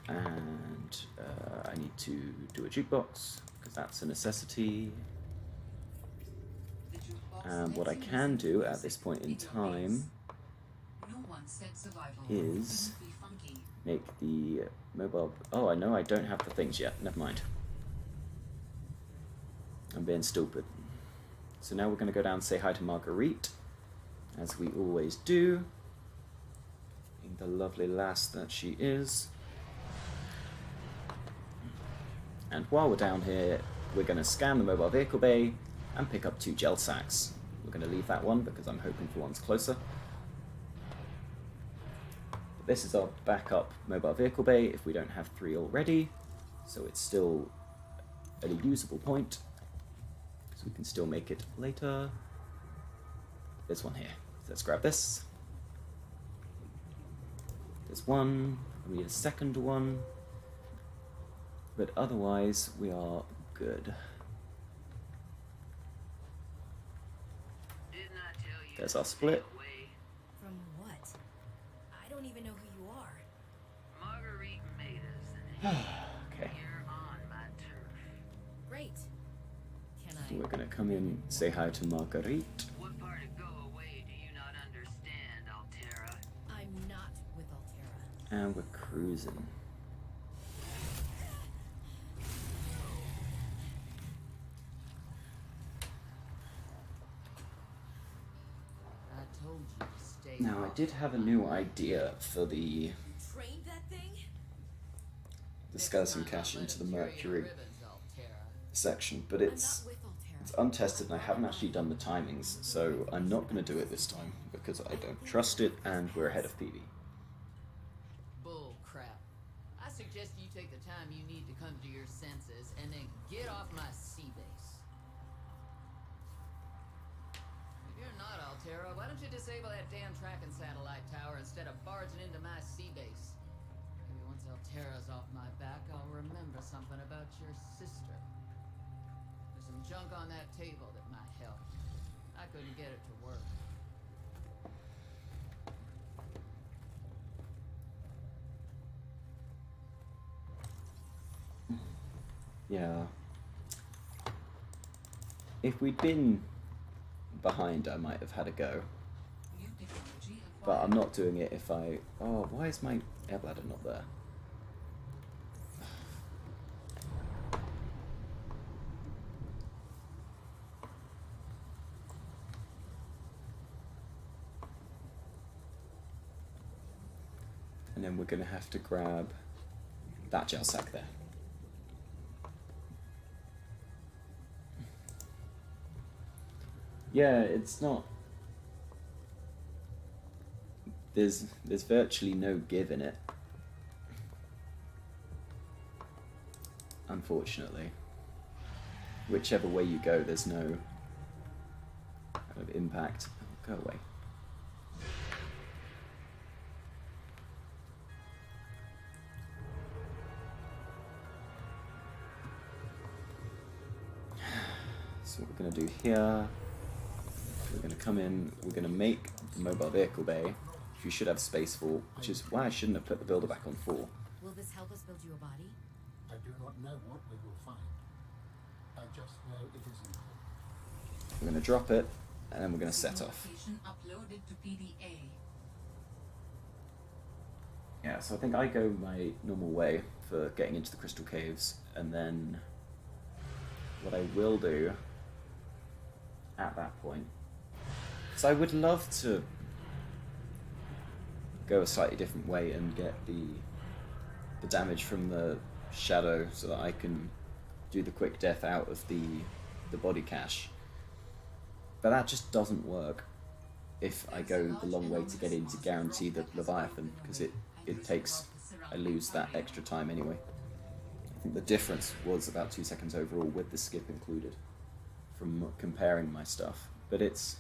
And I need to do a jukebox, because that's a necessity. And what I can do at this point in time is make the mobile... Oh, I know I don't have the things yet. Never mind. I'm being stupid. So now we're going to go down and say hi to Marguerite, as we always do. Being the lovely lass that she is. And while we're down here, we're going to scan the mobile vehicle bay and pick up 2 gel sacks. We're going to leave that one because I'm hoping for one's closer. But this is our backup mobile vehicle bay if we don't have 3 already. So it's still at a usable point. So we can still make it later. There's one here. So let's grab this. There's one. We need a second one. But otherwise, we are good. There's our split. From what? I don't even know who you are. Marguerite made us, and Okay. you're on my turf. Great. Can So I? we're gonna come in, say hi to Marguerite. What part of go away do you not understand, Altera? I'm not with Altera. And we're cruising. I told you to stay. Now, I did have a new idea for the You trained that thing? skeleton cache into the Mercury section, but it's I'm not with Altera. It's untested and I haven't actually done the timings, so I'm not going to do it this time because I don't trust it and we're ahead of PV. Bull crap. I suggest you take the time you need to come to your senses and then get off my sea base. If you're not Altera, why don't you disable that damn tracking satellite tower instead of barging into my sea base? Maybe once Altera's off my back, I'll remember something about your sister. There's some junk on that table that might help. I couldn't get it to work. Yeah. If we'd been behind, I might have had a go. New technology But I'm acquired. not doing it if I... Oh, why is my air bladder not there? And then we're going to have to grab that gel sack there. Yeah, it's not... There's virtually no give in it. Unfortunately. Whichever way you go, there's no kind of impact. Oh, go away. So what we're going to do here, we're going to come in, we're going to make the mobile vehicle bay, which you should have space for, which is why I shouldn't have put the builder back on 4. Will this help us build you a body? I do not know what we will find. I just know it is important. We're going to drop it, and then we're going to set off. Location uploaded to PDA. Yeah, so I think I go my normal way for getting into the crystal caves, and then what I will do at that point, so I would love to go a slightly different way and get the damage from the shadow so that I can do the quick death out of the body cache. But that just doesn't work if I go the long way to get in to guarantee the Leviathan, because I lose that extra time anyway. I think the difference was about 2 seconds overall with the skip included from comparing my stuff, but it's,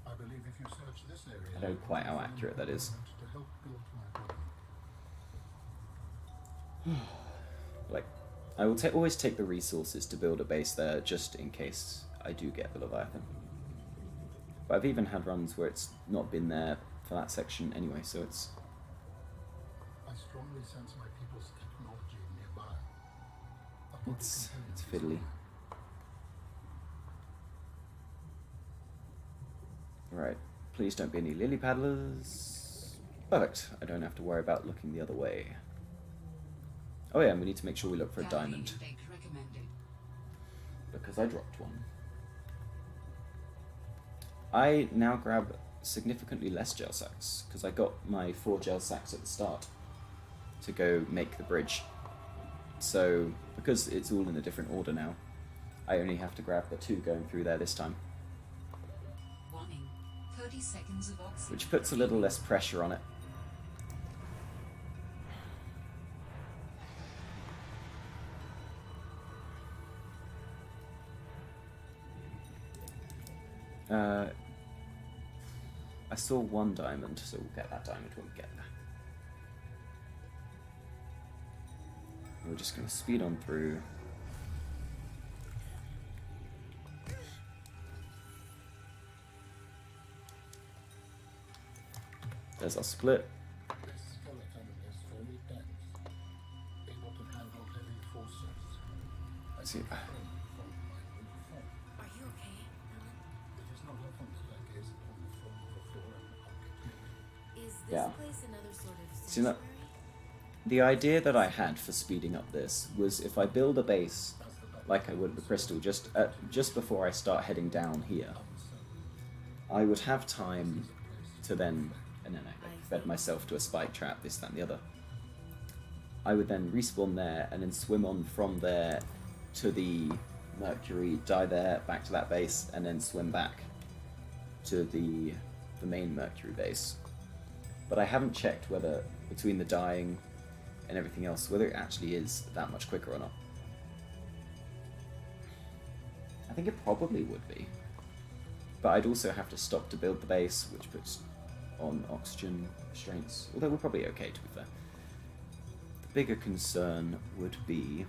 I believe if you search this area, I don't know quite how accurate that is. to help build my body. Like, I will always take the resources to build a base there just in case I do get the Leviathan. But I've even had runs where it's not been there for that section anyway, so it's... I strongly sense my people's technology nearby. It's fiddly. Right, please don't be any lily paddlers. Perfect, I don't have to worry about looking the other way. Oh yeah, and we need to make sure we look for a diamond, Intake recommended. because I dropped one. I now grab significantly less gel sacks, because I got my 4 gel sacks at the start to go make the bridge. So, because it's all in a different order now, I only have to grab the 2 going through there this time, Warning. 30 seconds of oxygen. which puts a little less pressure on it. I saw 1 diamond, so we'll get that diamond when we get there. We're just going to speed on through. There's our split. This skeleton is fairly dense, able to handle heavy forces. I See, think from my new form. Are you okay, Alan? It is not often that I gaze upon the form of a flora and architect. Is this Yeah. place another sort of See, that- sanctuary? The idea that I had for speeding up this was if I build a base like I would the crystal just before I start heading down here, I would have time to then, and then I fed myself to a spike trap, this, that, and the other. I would then respawn there and then swim on from there to the Mercury, die there, back to that base, and then swim back to the main Mercury base. But I haven't checked whether, between the dying and everything else, whether it actually is that much quicker or not. I think it probably would be. But I'd also have to stop to build the base, which puts on oxygen restraints, although we're probably okay, to be fair. The bigger concern would be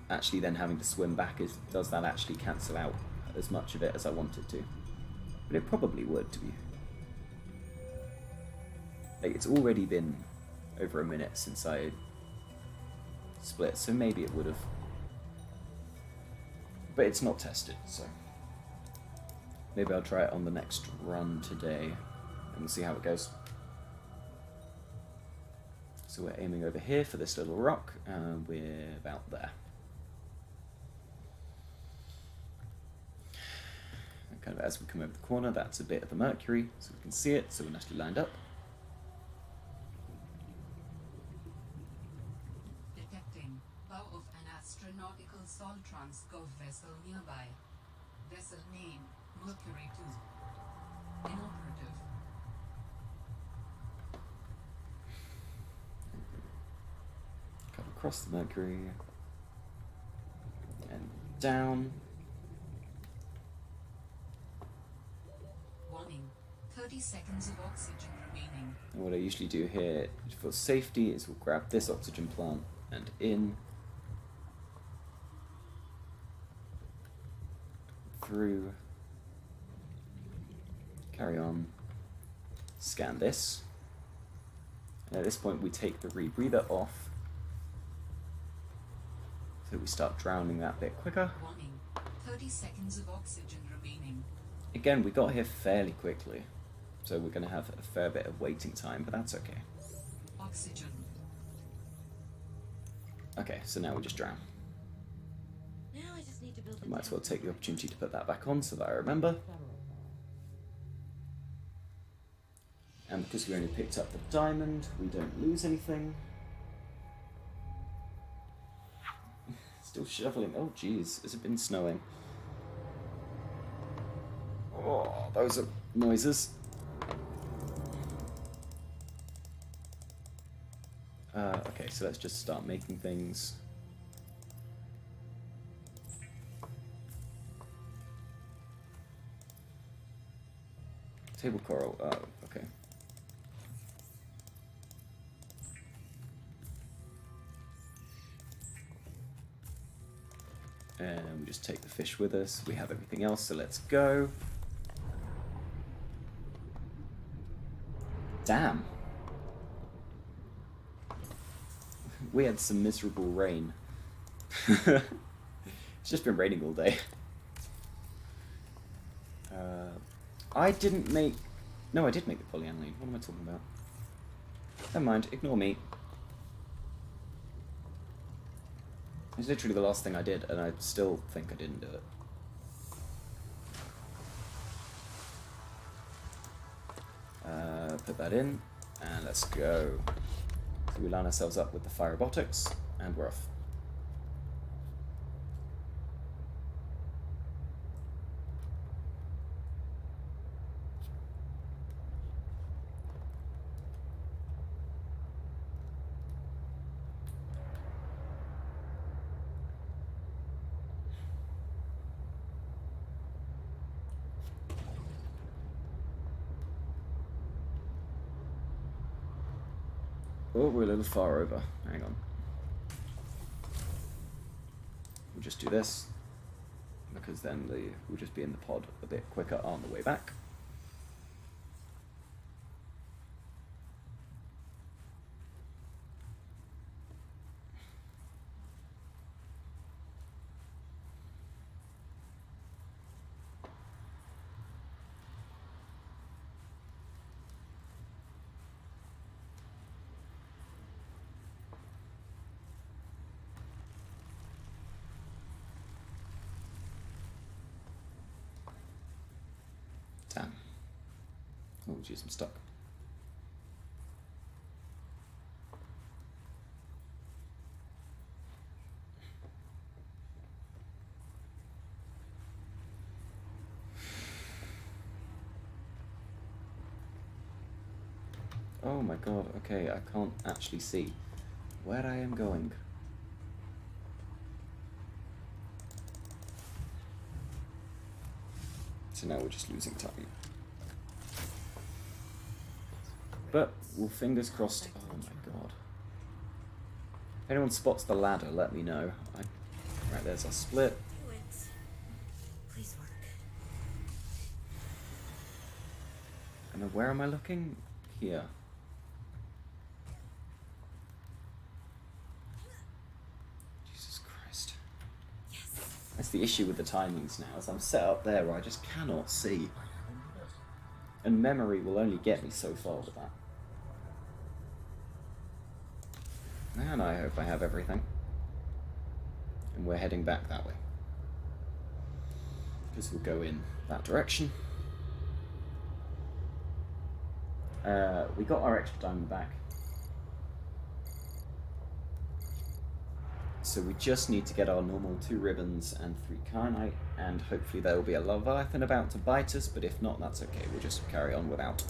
actually then having to swim back. Does that actually cancel out as much of it as I want it to? But it probably would, to be... Like, it's already been over a minute since I split, so maybe it would have. But it's not tested, so maybe I'll try it on the next run today and we'll see how it goes. So we're aiming over here for this little rock, and we're about there. And kind of as we come over the corner, that's a bit of the Mercury, so we can see it, so we're nicely lined up. Detecting bow of an astronautical sol transgov vessel nearby. Vessel name Mercury 2. Inoperative. Come across the Mercury and down. Warning. 30 seconds of oxygen remaining. And what I usually do here for safety is we'll grab this oxygen plant and in, through, carry on, scan this, and at this point we take the rebreather off so we start drowning that bit quicker. Warning. 30 seconds of oxygen remaining. Again, we got here fairly quickly, so we're going to have a fair bit of waiting time, but that's okay. Oxygen. Okay, so now we just drown. Now I just need to build I might as well take the opportunity to put that back on so that I remember. And because we only picked up the diamond, we don't lose anything. Still shoveling. Oh, jeez. Has it been snowing? Oh, those are noises. Okay, so let's just start making things. Table coral. Oh, okay. And we just take the fish with us. We have everything else, so let's go. Damn. We had some miserable rain. It's just been raining all day. I didn't make... No, I did make the polyaniline. What am I talking about? Never mind, ignore me. It's literally the last thing I did, and I still think I didn't do it. Put that in, and let's go. So we line ourselves up with the fire robotics, and we're off. Oh, we're a little far over. Hang on. We'll just do this, because then we'll just be in the pod a bit quicker on the way back. Damn. Oh, jeez, I'm stuck. Oh my god, okay, I can't actually see where I am going. So now we're just losing time. But, well, fingers crossed. Oh my god. If anyone spots the ladder, let me know. Right, there's our split. Do it. Please work. And then where am I looking? Here. Jesus Christ. Yes. That's the issue with the timings now, is I'm set up there where I just cannot see. And memory will only get me so far with that. And I hope I have everything. And we're heading back that way. Because we'll go in that direction. We got our extra diamond back. So we just need to get our normal 2 ribbons and 3 kyanite, and hopefully there will be a Leviathan about to bite us, but if not, that's okay, we'll just carry on without. So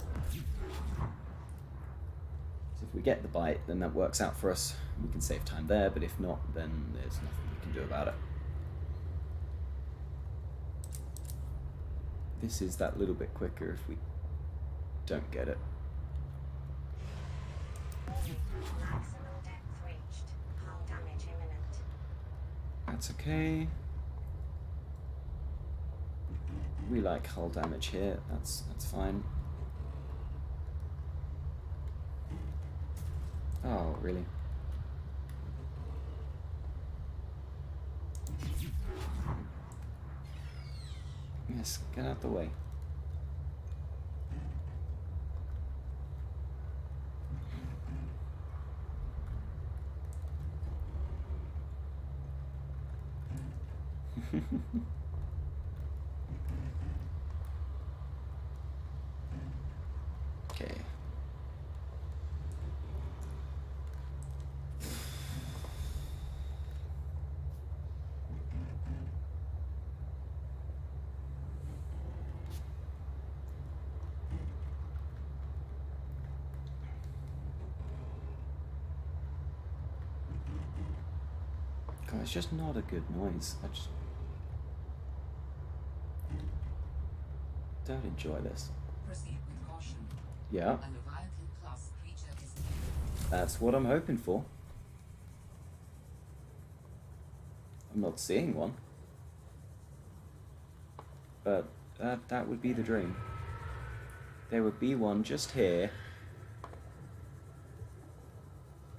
if we get the bite, then that works out for us. We can save time there, but if not, then there's nothing we can do about it. This is that little bit quicker if we don't get it. Maximum depth reached. Hull damage imminent. That's okay. We like hull damage here, that's fine. Oh, really? Yes, get out the way. Okay. God, it's just not a good noise. I just don't enjoy this. Proceed with caution. Yeah, A Leviathan class creature is near. that's what I'm hoping for. I'm not seeing one. But that would be the dream. There would be one just here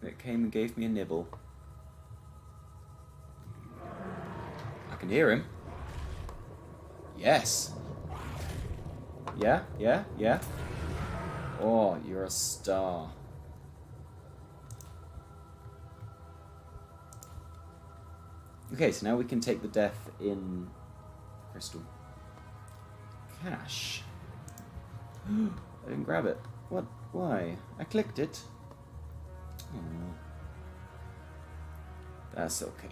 that came and gave me a nibble. I can hear him. Yes. Yeah, yeah, yeah. Oh, you're a star. Okay, so now we can take the death in crystal. Cash. I didn't grab it. What? Why? I clicked it. Oh. That's okay.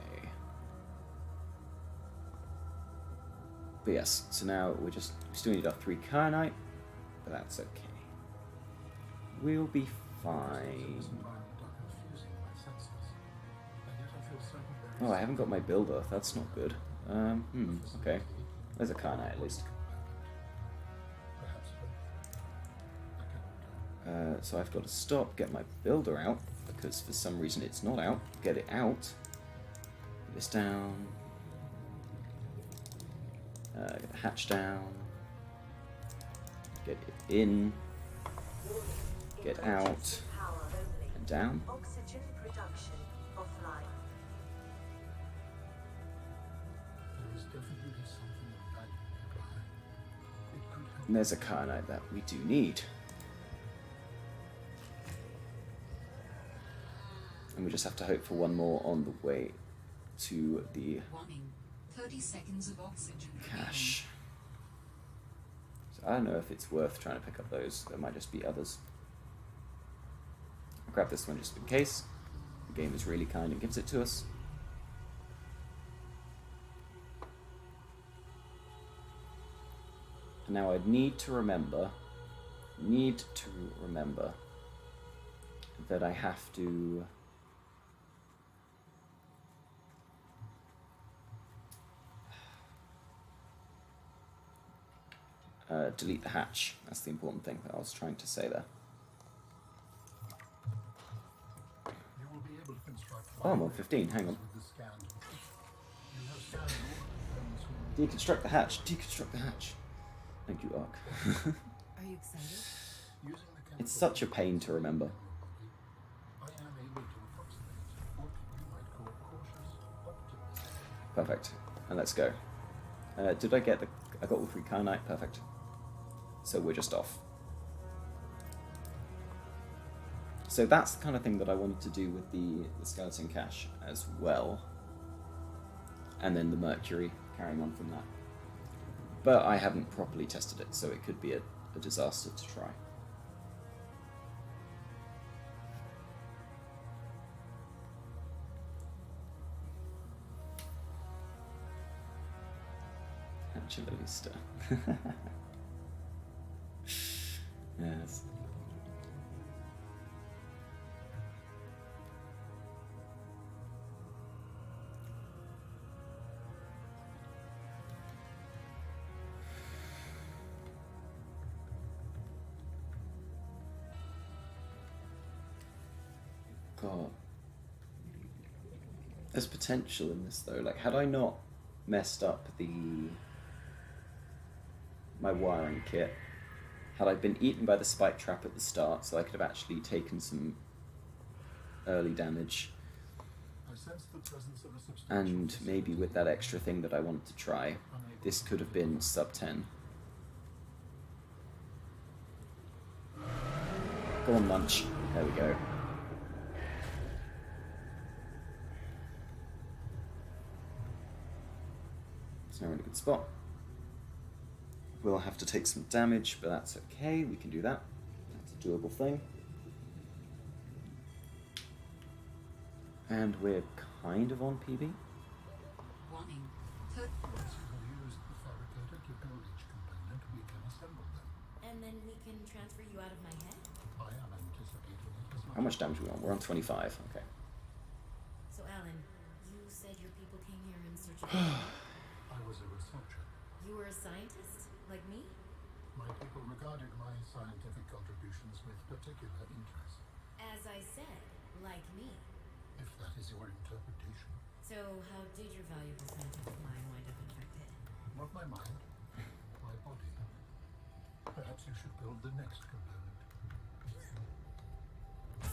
But yes, so now we still need our 3 kyanite, but that's okay. We'll be fine. Oh, I haven't got my builder. That's not good. Okay. There's a kyanite at least. So I've got to stop, get my builder out, because for some reason it's not out. Get it out. Put this down. Get the hatch down. Get it in. Get out. And down. Oxygen production offline. There is definitely something of value nearby. It could help. And there's a kyanite that we do need. And we just have to hope for one more on the way to the Warning. 30 seconds of oxygen. cache. So I don't know if it's worth trying to pick up those. There might just be others. I'll grab this one just in case. The game is really kind and gives it to us. And now I need to remember that I have to delete the hatch. That's the important thing that I was trying to say there. You will be able to construct Oh, I'm on 15, hang on. with the scan. You have scanned all the Deconstruct the hatch, deconstruct the hatch. Thank you, Ark. Are you excited? using the It's such a pain to remember. I am able to approximate what you might call cautious optimism. Perfect. And let's go. Did I get the... I got all 3 kyanite, perfect. So we're just off. So that's the kind of thing that I wanted to do with the skeleton cache as well. And then the mercury, carrying on from that. But I haven't properly tested it, so it could be a disaster to try. Angela Vista. Yes. God. There's potential in this though. Like, had I not messed up my wiring kit, had I been eaten by the spike trap at the start, so I could have actually taken some early damage, I sense the presence of a substantial and maybe with that extra thing that I wanted to try, this could have been sub 10. Go on, lunch. There we go. It's now in a good spot. We'll have to take some damage, but that's okay. We can do that. That's a doable thing. And we're kind of on PB. Warning. Once you have used the fabricator to build each component, we can assemble them. And then we can transfer you out of my head? I am anticipating it as How much damage are we on? We're on 25. Okay. So, Alan, you said your people came here in search of... I was a researcher. You were a scientist? Like me? My people regarded my scientific contributions with particular interest. As I said, like me. If that is your interpretation. So, how did your valuable scientific mind wind up infected? Not my mind, my body. Perhaps you should build the next component.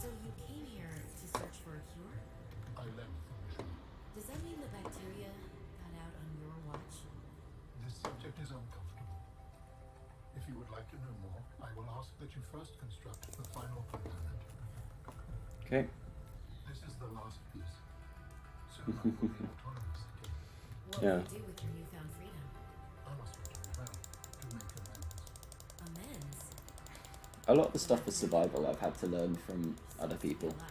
So you came here to search for a cure? I left the mission. Does that mean the bacteria got out on your watch? This subject is uncomfortable. If you would like to know more, I will ask that you first construct the final component. Okay. This is the last piece. Soon I will be autonomous again. What Yeah. will you do with your newfound freedom? I must return home to make amends. Amends? A lot of the stuff for survival I've had to learn from other people. A lot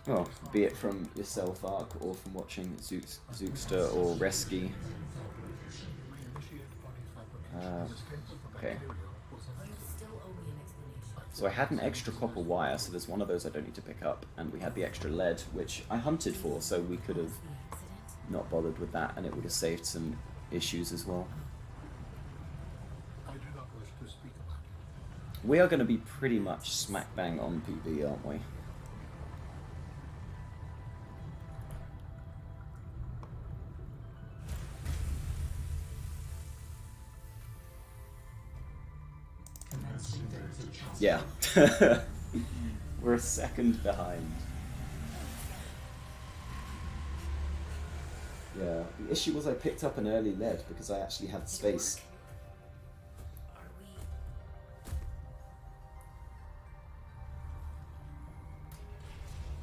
you're not telling me. Well, be it from yourself, Ark, or from watching Zookster or Resky. Reinitiate body fabrication. Escape of the okay. bacteria was You inevitable. still owe me an explanation. So I had an extra copper wire, so there's one of those I don't need to pick up, and we had the extra lead, which I hunted for, so we could have The accident? not bothered with that, and it would have saved some issues as well. I do not wish to speak about it. We are going to be pretty much smack bang on PB, aren't we? Yeah. We're a second behind. Yeah, the issue was I picked up an early lead because I actually had space. Are we...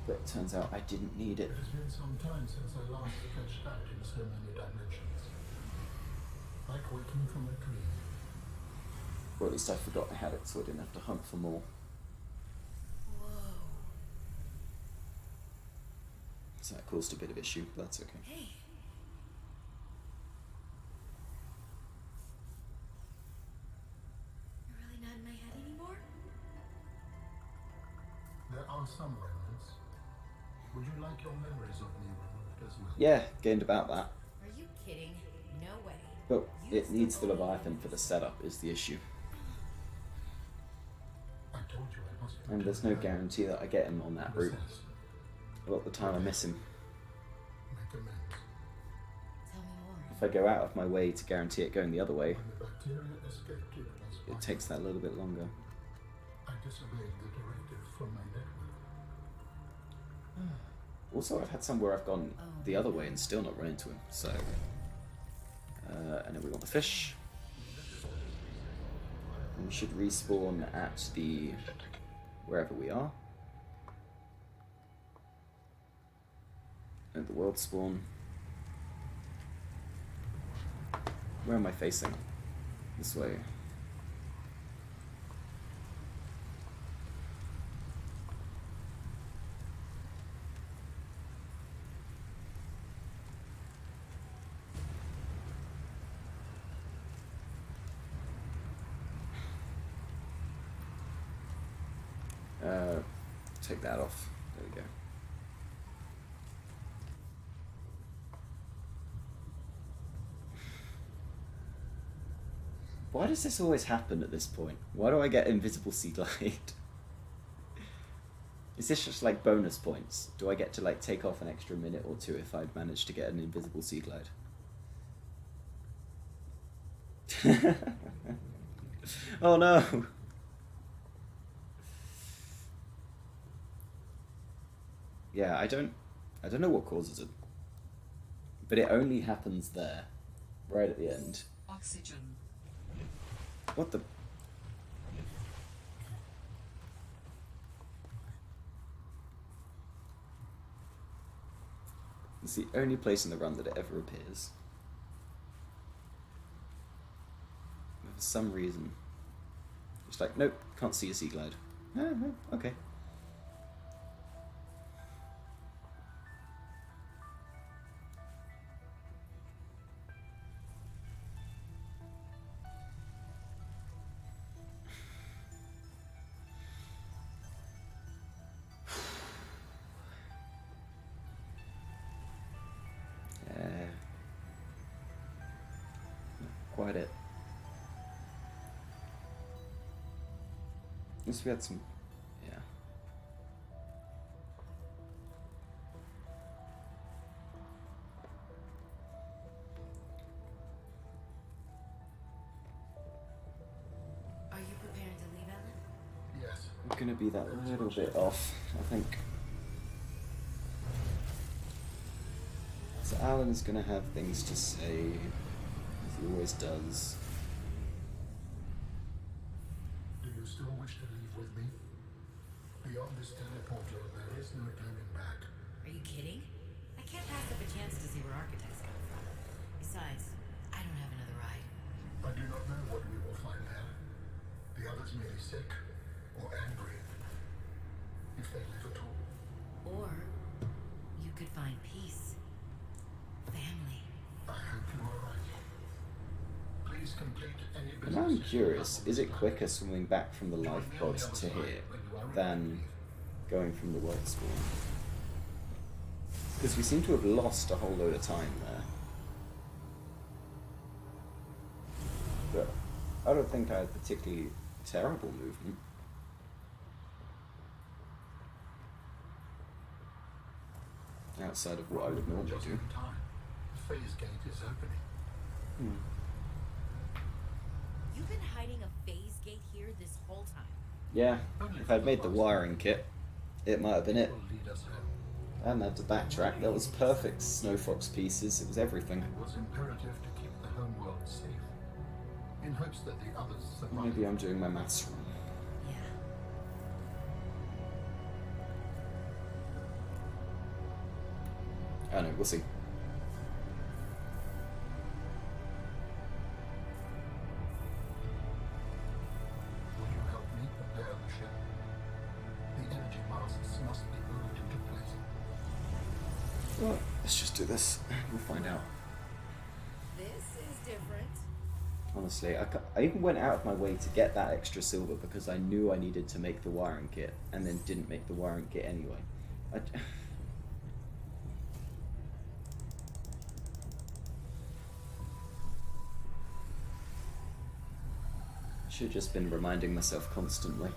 But it turns out I didn't need it. It has been some time since I last sketched out in so many dimensions. Like waking from a dream. Or at least I forgot I had it, so I didn't have to hunt for more. Whoa. So that caused a bit of issue, but that's okay. Hey. You're really not in my head anymore? There are some remnants. Would you like your memories of me removed as well? Yeah, gained about that. Are you kidding? No way. But You it still needs the owe me Leviathan for the memories. setup is the issue. I told you I must And there's no return. guarantee that I get him on that route. Besides, A lot of the time I miss him. make amends. Tell me more. If I go out of my way to guarantee it going the other way, When the bacteria escaped, it was it mine. takes that a little bit longer. I disobeyed the directive from my network. Also, I've had some where I've gone the other way and still not run into him, so... and then we want the fish. And we should respawn at the... wherever we are. At the world spawn. Where am I facing? This way. Take that off. There we go. Why does this always happen at this point? Why do I get invisible sea glide? Is this just like bonus points? Do I get to like take off an extra minute or two if I'd managed to get an invisible sea glide? Oh no! Yeah, I don't know what causes it. But it only happens there. Right at the end. Oxygen. What the... It's the only place in the run that it ever appears. for some reason. It's like, nope, can't see a sea glide. No, okay. Quite it. At least we had some, yeah. Are you preparing to leave, Alan? Yes. I'm gonna be that little bit off, I think. So Alan's gonna have things to say, as he always does. Do you still wish to leave with me? Beyond this teleporter, there is no turning back. Are you kidding? I can't pass up a chance to see where architects come from. Besides, I don't have another ride. I do not know what we will find there. The others may be sick or angry, if they live at all. Or you could find peace. Family. I hope you are right. Please complete any And business. I'm curious, is it quicker swimming back from the life pod to here than going from the world spawn? Because we seem to have lost a whole load of time there. But I don't think I had particularly terrible movement. Outside of what I would normally Just do. in time. The phase gate is opening. You've been hiding a phase gate here this whole time. Yeah, if I'd made the wiring kit, it might have been it. Will lead us home. I hadn't had to backtrack. That was perfect Snow Fox pieces. It was everything. It was imperative to keep the home world safe, in hopes that the others survive. Maybe I'm doing my maths wrong. Yeah. I don't know, we'll see. Will you help me prepare the ship? The energy masts must be moved into place. Well, let's just do this. We'll find out. This is different. Honestly, I even went out of my way to get that extra silver because I knew I needed to make the wiring kit, and then didn't make the wiring kit anyway. Should have just been reminding myself constantly.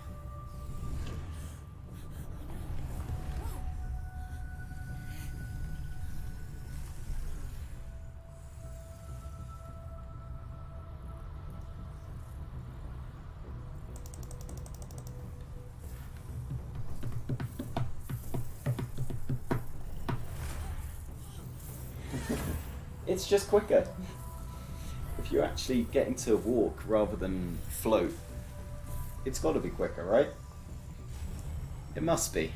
It's just quicker. If you're actually getting to walk rather than float, it's got to be quicker, right? It must be.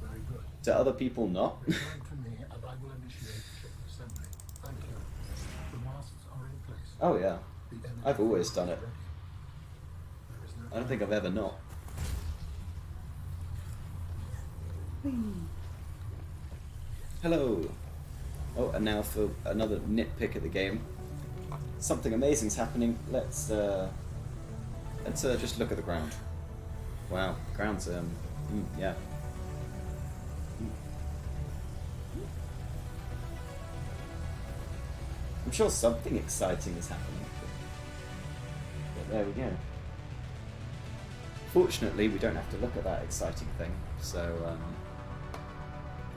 Very good. Do other people not? Return to me and I will initiate ship assembly. Thank you. The masts are in place. Oh yeah. The energy I've always field done is it. ready. There is no I don't think I've ever not. Hello. Oh, and now for another nitpick of the game. Something amazing's happening. Let's just look at the ground. Wow, the ground's yeah. I'm sure something exciting is happening. But there we go. Fortunately, we don't have to look at that exciting thing, so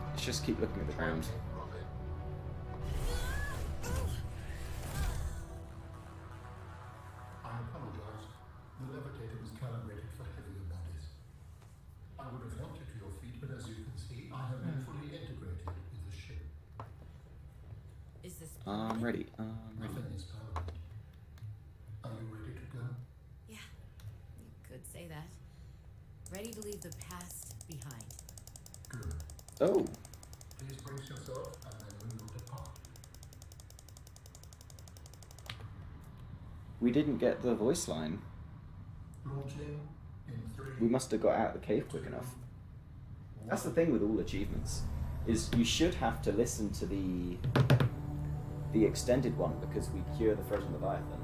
let's just keep looking at the ground. I apologize. The levitator was calibrated for heavier bodies. I would have helped you to your feet, but as you can see, I have been fully integrated with the ship. Is this I'm ready. Nothing is permanent. Are you ready to go? Yeah, you could say that. Ready to leave the past behind. Good. Oh, Please brace yourself and then we will depart. We didn't get the voice line. Launching in 3. We must have got out of the cave quick enough. That's the thing with all achievements, is you should have to listen to the extended one because we cure the frozen leviathan.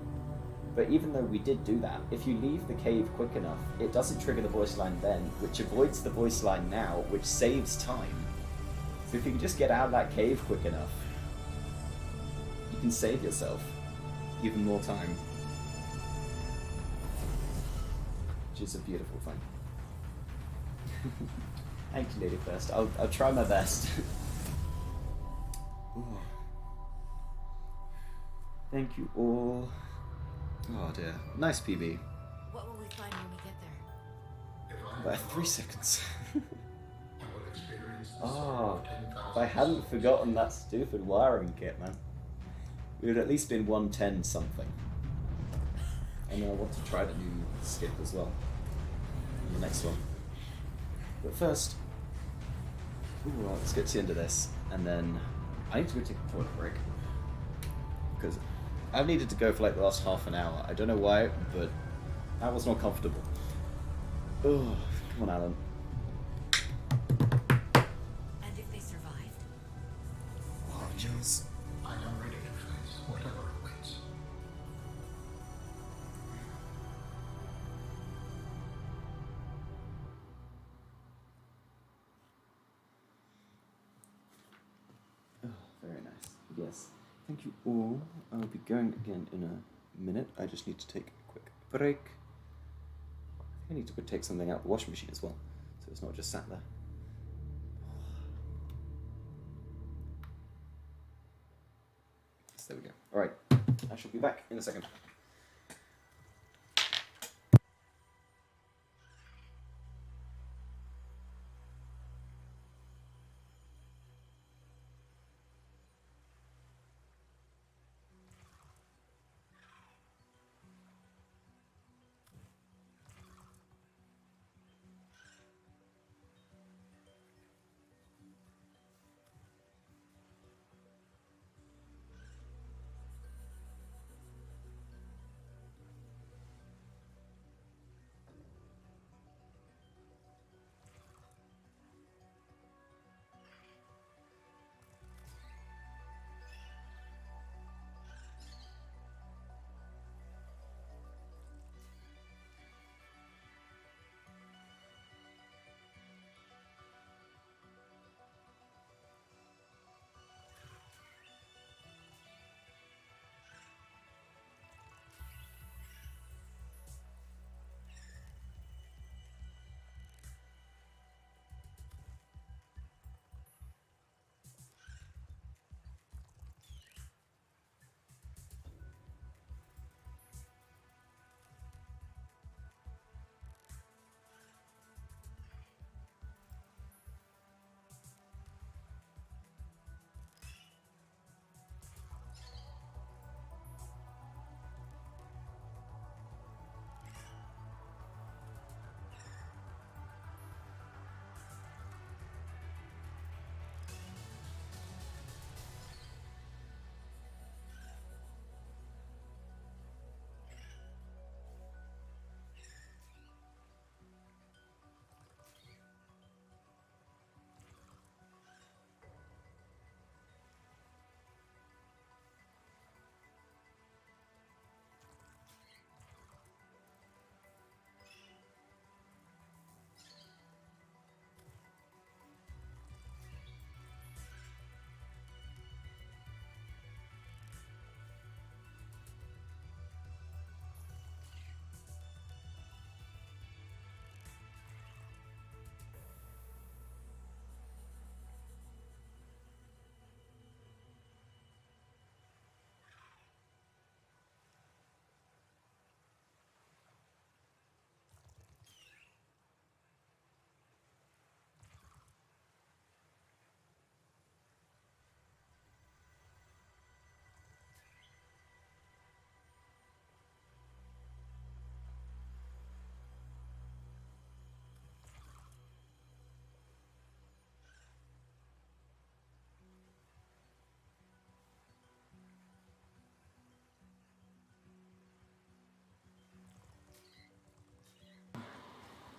But even though we did do that, if you leave the cave quick enough, it doesn't trigger the voice line then, which avoids the voice line now, which saves time. So if you can just get out of that cave quick enough, you can save yourself even more time. Which is a beautiful thing. Thank you, Lady First. I'll try my best. Ooh. Thank you all. Oh dear. Nice PB. What will we find when we get there? About 3 seconds. I will experience the Oh, sorrow of if 10,000 I hadn't forgotten that stupid wiring kit, man. We would at least been 110 something. And I want to try the new skip as well. In the next one. But first, well, let's get to the end of this, and then I need to go take a toilet break. Because I've needed to go for like the last half an hour. I don't know why, but that was not comfortable. Oh, come on, Alan. And if they survived? Oh, Jules. I am ready to face whatever awaits. Oh, very nice. Yes. Thank you all. I'll be going again in a minute. I just need to take a quick break. I need to go take something out of the washing machine as well, so it's not just sat there. Yes, there we go. Alright, I shall be back in a second.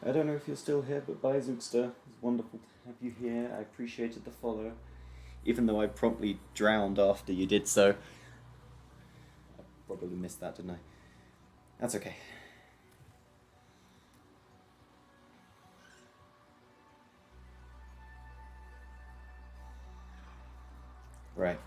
I don't know if you're still here, but bye Zookster. It's wonderful to have you here. I appreciated the follow. Even though I promptly drowned after you did so. I probably missed that, didn't I? That's okay. Right,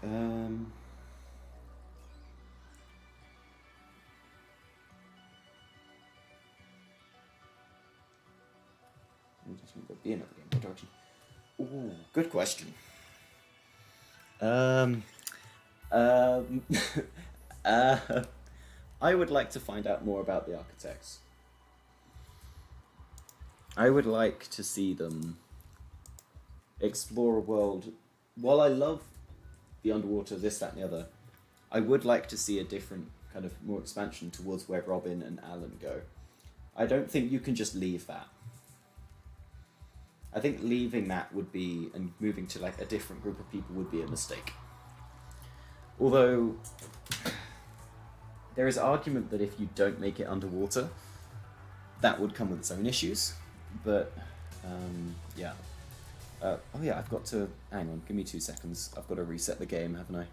just want to be another game direction. Ooh, good question. I would like to find out more about the architects. I would like to see them explore a world. While I love the underwater, this, that, and the other, I would like to see a different kind of more expansion towards where Robin and Alan go. I don't think you can just leave that. I think leaving that would be, and moving to like a different group of people would be a mistake. Although, there is argument that if you don't make it underwater, that would come with its own issues. But, yeah. Oh yeah, I've got to, hang on, give me 2 seconds. I've got to reset the game, haven't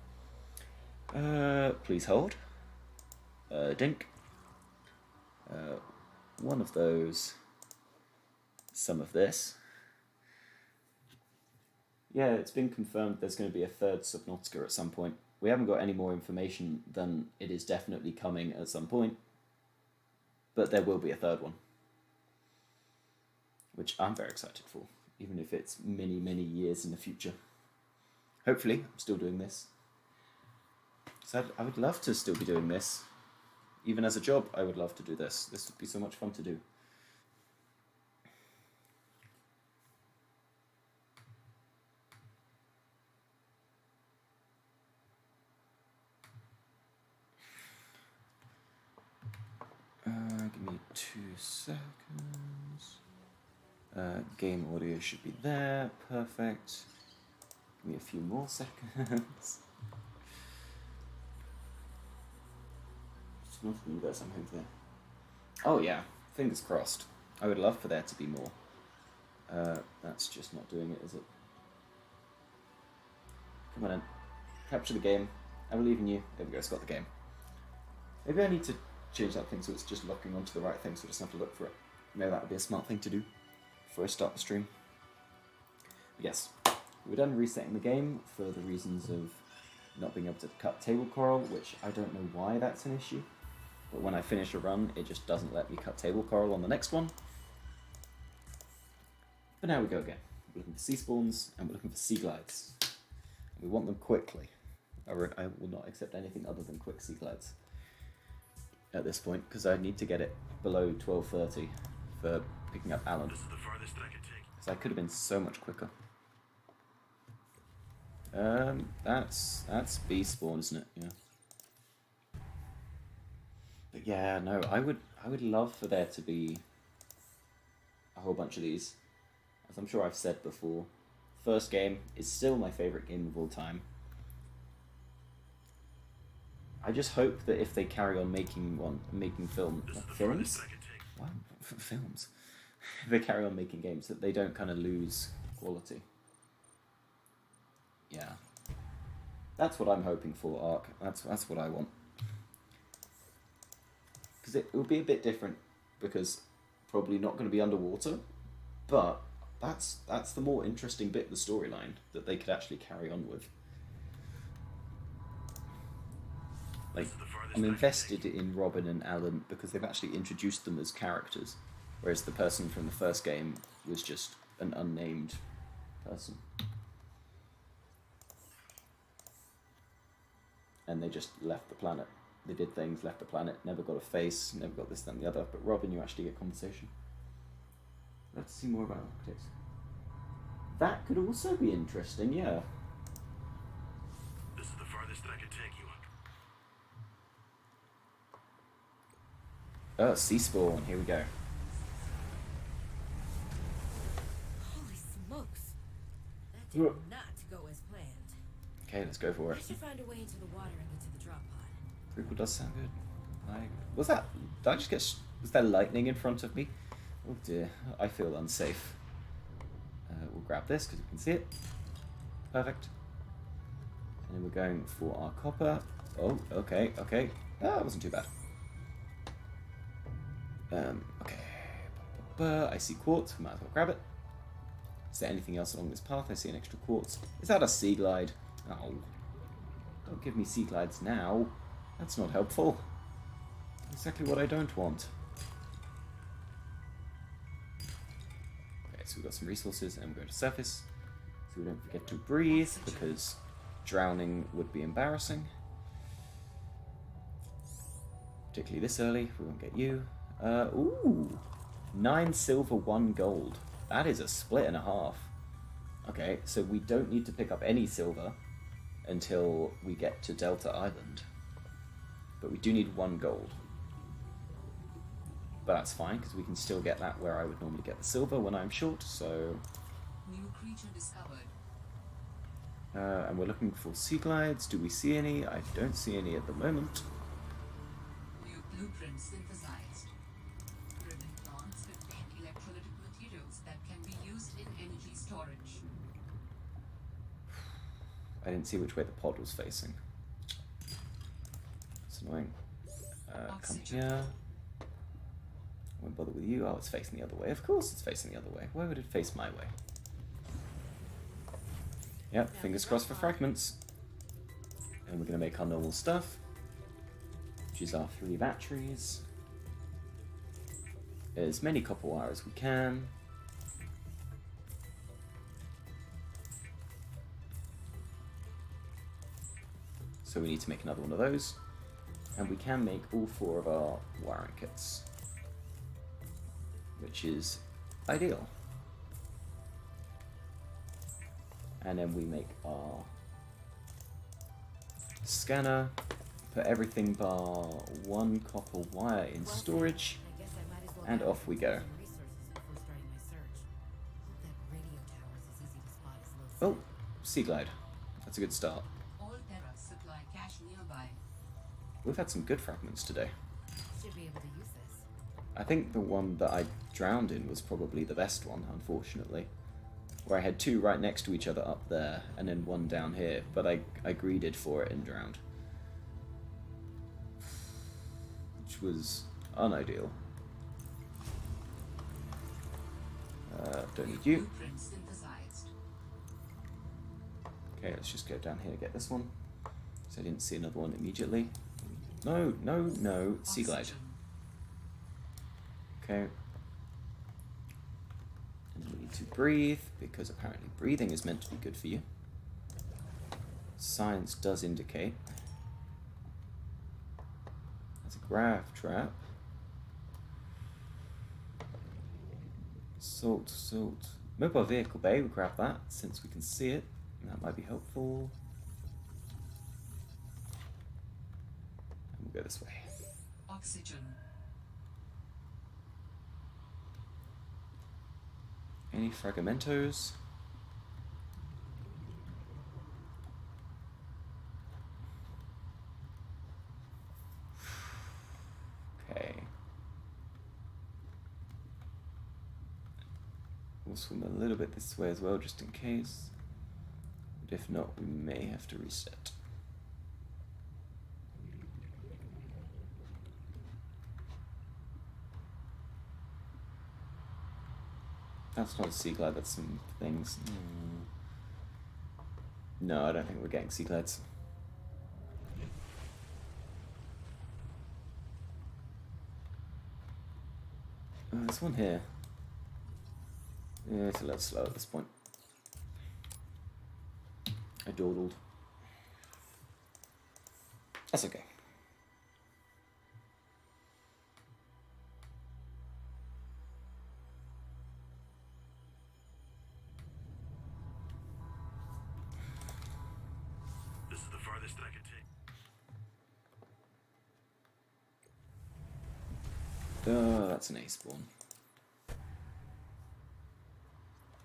I? Please hold. Dink. One of those. Some of this. Yeah, it's been confirmed there's going to be a third Subnautica at some point. We haven't got any more information than it is definitely coming at some point. But there will be a third one. Which I'm very excited for. Even if it's many, many years in the future. Hopefully, I'm still doing this. So I would love to still be doing this. Even as a job, I would love to do this. This would be so much fun to do. Give me 2 seconds. Game audio should be there. Perfect. Give me a few more seconds. Universe, I'm hoping there. Oh yeah, fingers crossed. I would love for there to be more. That's just not doing it, is it? Come on in. Capture the game. I believe in you. There we go, it's got the game. Maybe I need to change that thing so it's just locking onto the right thing so I just have to look for it. Maybe that would be a smart thing to do before I start the stream. But yes, we're done resetting the game for the reasons of not being able to cut table coral, which I don't know why that's an issue. But when I finish a run, it just doesn't let me cut table coral on the next one. But now we go again. We're looking for sea spawns, and we're looking for sea glides. And we want them quickly. I will not accept anything other than quick sea glides at this point, because I need to get it below 12:30 for picking up Alan. This is the farthest that I can take. So I could have been so much quicker. That's bee spawn, isn't it? Yeah. But yeah, no, I would love for there to be a whole bunch of these. As I'm sure I've said before, first game is still my favourite game of all time. I just hope that if they carry on making films? What? Films? If they carry on making games, that they don't kind of lose quality. Yeah. That's what I'm hoping for, Ark. That's what I want. Because it will be a bit different, because probably not going to be underwater, but that's the more interesting bit of the storyline that they could actually carry on with. Like, I'm invested in Robin and Alan because they've actually introduced them as characters, whereas the person from the first game was just an unnamed person. And they just left the planet. They did things, left the planet, never got a face, never got this, that, and the other. But Robin, you actually get conversation. Let's see more about architects. That could also be interesting, yeah. This is the farthest that I can take you on. Oh, sea spawn, here we go. Holy smokes. That did not go as planned. Okay, let's go for I it. should find a way into the water and get to the drop pod. Prequel does sound good. Was that, did I just get, was there lightning in front of me? Oh dear, I feel unsafe. We'll grab this because we can see it. Perfect. And then we're going for our copper. Oh, okay, okay. That wasn't too bad. Okay. I see quartz, we might as well grab it. Is there anything else along this path? I see an extra quartz. Is that a sea glide? Oh. Don't give me sea glides now. That's not helpful. Exactly what I don't want. Okay, so we've got some resources and we're going to surface. So we don't forget to breathe because drowning would be embarrassing. Particularly this early, we won't get you. Ooh! 9 silver, 1 gold. That is a split and a half. Okay, so we don't need to pick up any silver until we get to Delta Island. But we do need 1 gold. But that's fine, because we can still get that where I would normally get the silver when I'm short, so... New creature discovered. And we're looking for sea glides. Do we see any? I don't see any at the moment. New blueprint synthesized. Ribbon plants contain electrolytic materials that can be used in energy storage. I didn't see which way the pod was facing. It's annoying. Come here. I won't bother with you. Oh, it's facing the other way. Of course it's facing the other way. Why would it face my way? Yep, fingers crossed for fragments. And we're going to make our normal stuff, which is our 3 batteries. As many copper wire as we can. So we need to make another one of those. And we can make all 4 of our wiring kits, which is ideal. And then we make our scanner, put everything bar 1 copper wire in storage, I guess I might as well and grab off we go. some resources before starting my search. Hope that radio tower is as easy to spot as low. Oh, sea glide. That's a good start. All Terra supply cache nearby. We've had some good fragments today. Should be able to use this. I think the one that I drowned in was probably the best one, unfortunately. Where I had 2 right next to each other up there, and then 1 down here, but I greeded for it and drowned. Which was unideal. Don't need you. Blueprint synthesized. Okay, let's just go down here and get this one. So I didn't see another one immediately. No, no, no. Sea glide. Oxygen. Okay. And we need to breathe, because apparently breathing is meant to be good for you. Science does indicate. There's a grav trap. Salt, salt. Mobile vehicle bay, we'll grab that since we can see it. That might be helpful. And we'll go this way. Oxygen. Any fragmentos? Okay. We'll swim a little bit this way as well, just in case. But if not, we may have to reset. That's not a sea glide, that's some things. No, I don't think we're getting sea glides. There's one here. Yeah, it's a little slow at this point. I dawdled. That's okay. This is the farthest that I could take. Oh, that's an ace spawn.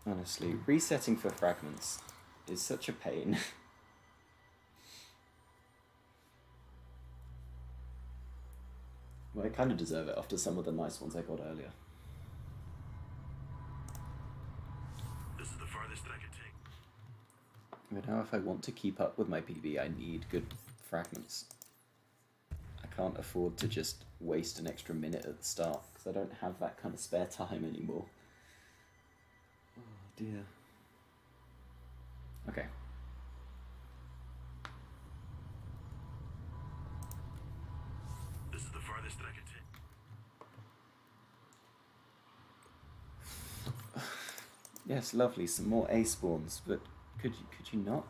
Honestly, resetting for fragments is such a pain. Well, I kind of deserve it after some of the nice ones I got earlier. farthest that I can take. But now if I want to keep up with my PB, I need good fragments. I can't afford to just waste an extra minute at the start, because I don't have that kind of spare time anymore. Oh dear. Okay. This is the farthest that I can take. Yes, lovely, some more A spawns, but could you not?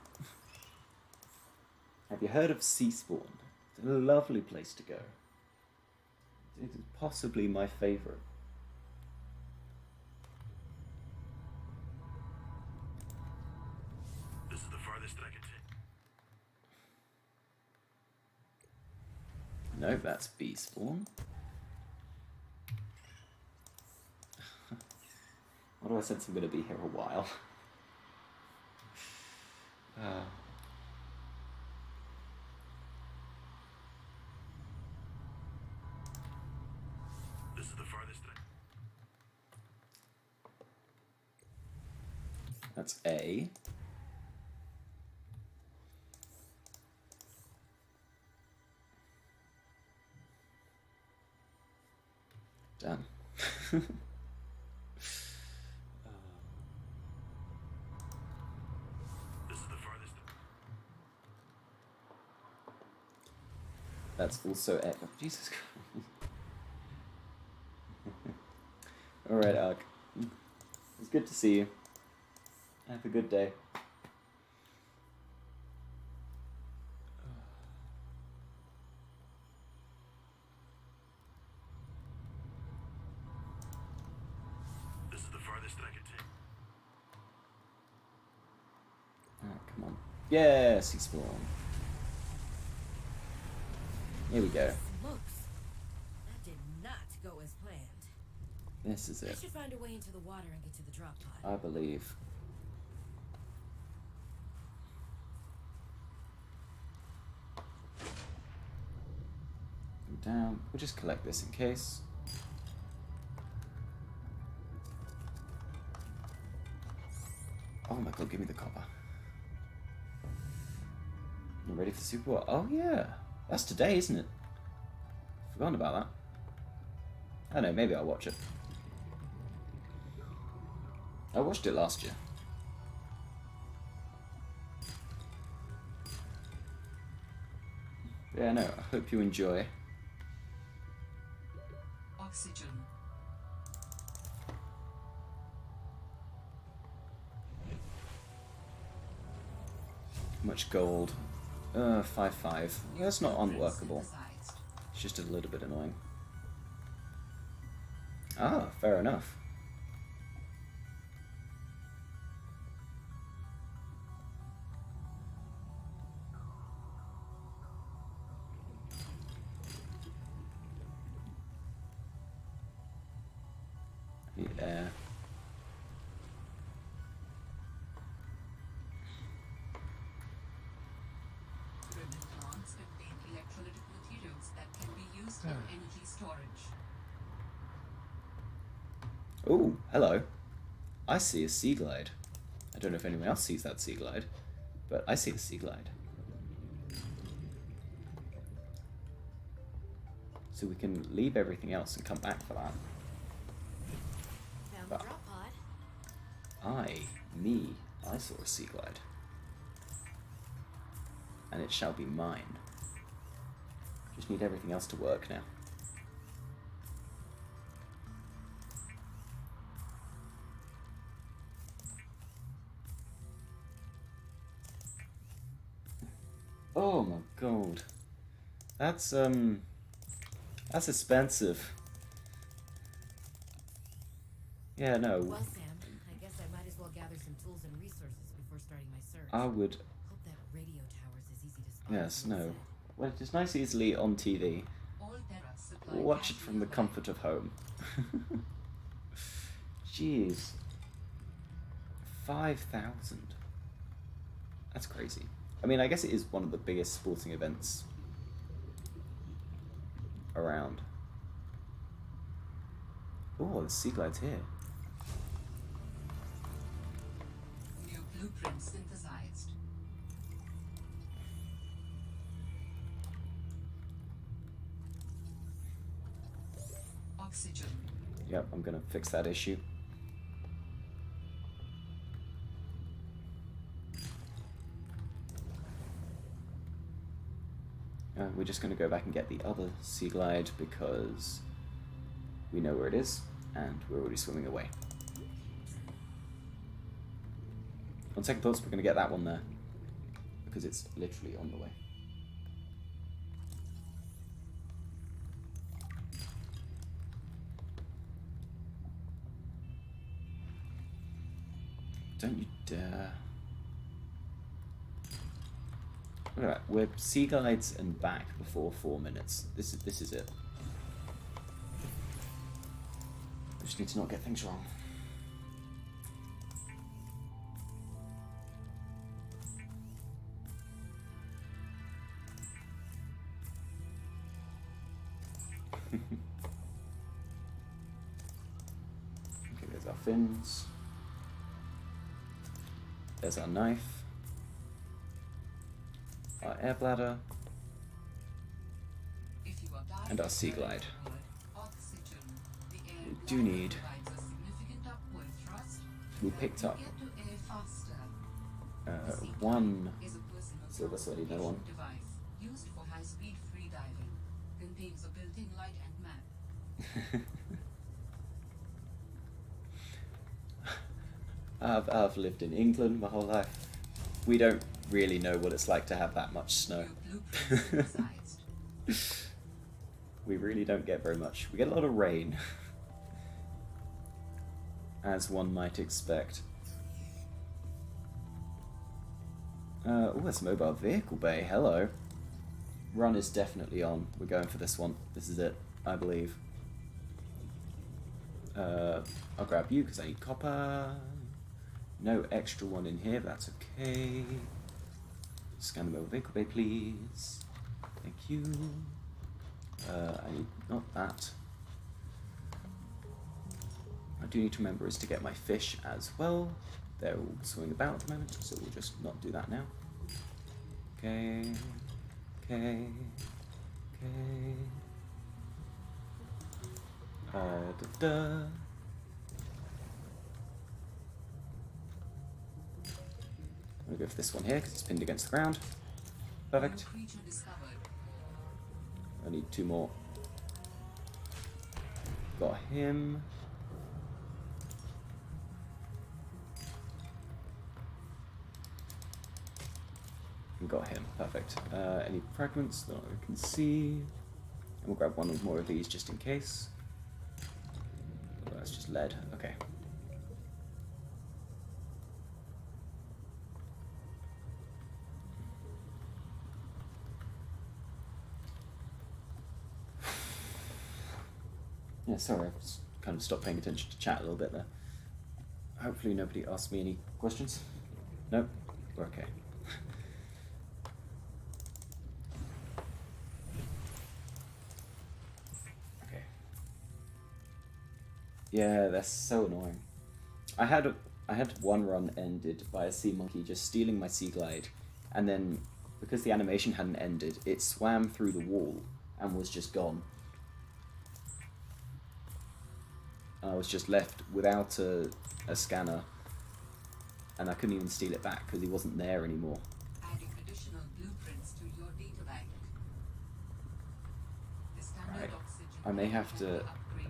Have you heard of Sea Spawn? It's a lovely place to go. It is possibly my favourite. This is the farthest that I can take. No, that's B spawn. Why do I sense I'm going to be here a while? This is the farthest that That's A. Damn. This is the farthest. That's also A. Oh, Jesus Christ. Alright, Ark. It's good to see you. Have a good day. This is the farthest that I can take. Oh, come on. Yes, he spawned. Here we go. Smokes. That did not go as planned. This is I it. should find a way into the water and get to the drop pod. I believe. Go down. We'll just collect this in case. Oh my god, give me the copper. You ready for Super Bowl? Oh yeah. That's today, isn't it? Forgotten about that. I don't know, maybe I'll watch it. I watched it last year. Yeah, no, I hope you enjoy. Oxygen. Much gold. 5-5. That's not unworkable. Synthesized. It's just a little bit annoying. Ah, fair enough. Yeah. Ribbon plants contain electrolytic materials that can be used for energy storage. Oh, hello. I see a sea glide. I don't know if anyone else sees that sea glide, but I see a sea glide. So we can leave everything else and come back for that. Found Wow. the drop pod. I saw a sea glide. And it shall be mine. Just need everything else to work now. Oh my god. That's expensive. Yeah, no. Well, Sam, I guess I might as well gather some tools and resources before starting my search. I would. Hope that radio tower's as easy to spot. Yes, as it no. said. Well, it's nice easily on TV. All Terra supply We'll watch it can from be the available. comfort of home. Jeez. 5,000. That's crazy. I mean, I guess it is one of the biggest sporting events around. Oh, the sea glide's here. blueprint synthesized. Oxygen. Yep, I'm gonna fix that issue. We're just going to go back and get the other Sea Glide because we know where it is and we're already swimming away. On second thoughts, we're going to get that one there because it's literally on the way. Don't you dare. Look at that. We're Sea Glides and back before 4 minutes. This is it. We just need to not get things wrong. Okay, there's our fins. There's our knife. Our air bladder, and our Sea Glide. We do need. We picked up one silver sody, no one. Used for high-speed free diving. Contains a built-in light and map. I've lived in England my whole life. We don't really know what it's like to have that much snow. We really don't get very much. We get a lot of rain, as one might expect. Oh, there's a mobile vehicle bay. Hello. Run is definitely on. We're going for this one. This is it, I believe. I'll grab you because I need copper. No extra one in here, but that's okay. Scan the mobile vehicle bay, please. Thank you. I need not that. I do need to remember is to get my fish as well. They're all swimming about at the moment, so we'll just not do that now. Okay. Okay. Okay. Da-da. I'm gonna go for this one here because it's pinned against the ground. Perfect. I need 2 more. Got him. And got him. Perfect. Any fragments that I can see? And we'll grab one more of these just in case. Oh, that's just lead. Okay. Yeah, sorry, I've just kind of stopped paying attention to chat a little bit there. Hopefully nobody asked me any questions. No? We're okay. Okay. Yeah, that's so annoying. I had one run ended by a sea monkey just stealing my Sea Glide, and then because the animation hadn't ended, it swam through the wall and was just gone. I was just left without a scanner, and I couldn't even steal it back because he wasn't there anymore. Adding additional blueprints to your data bank. Right. I may have to,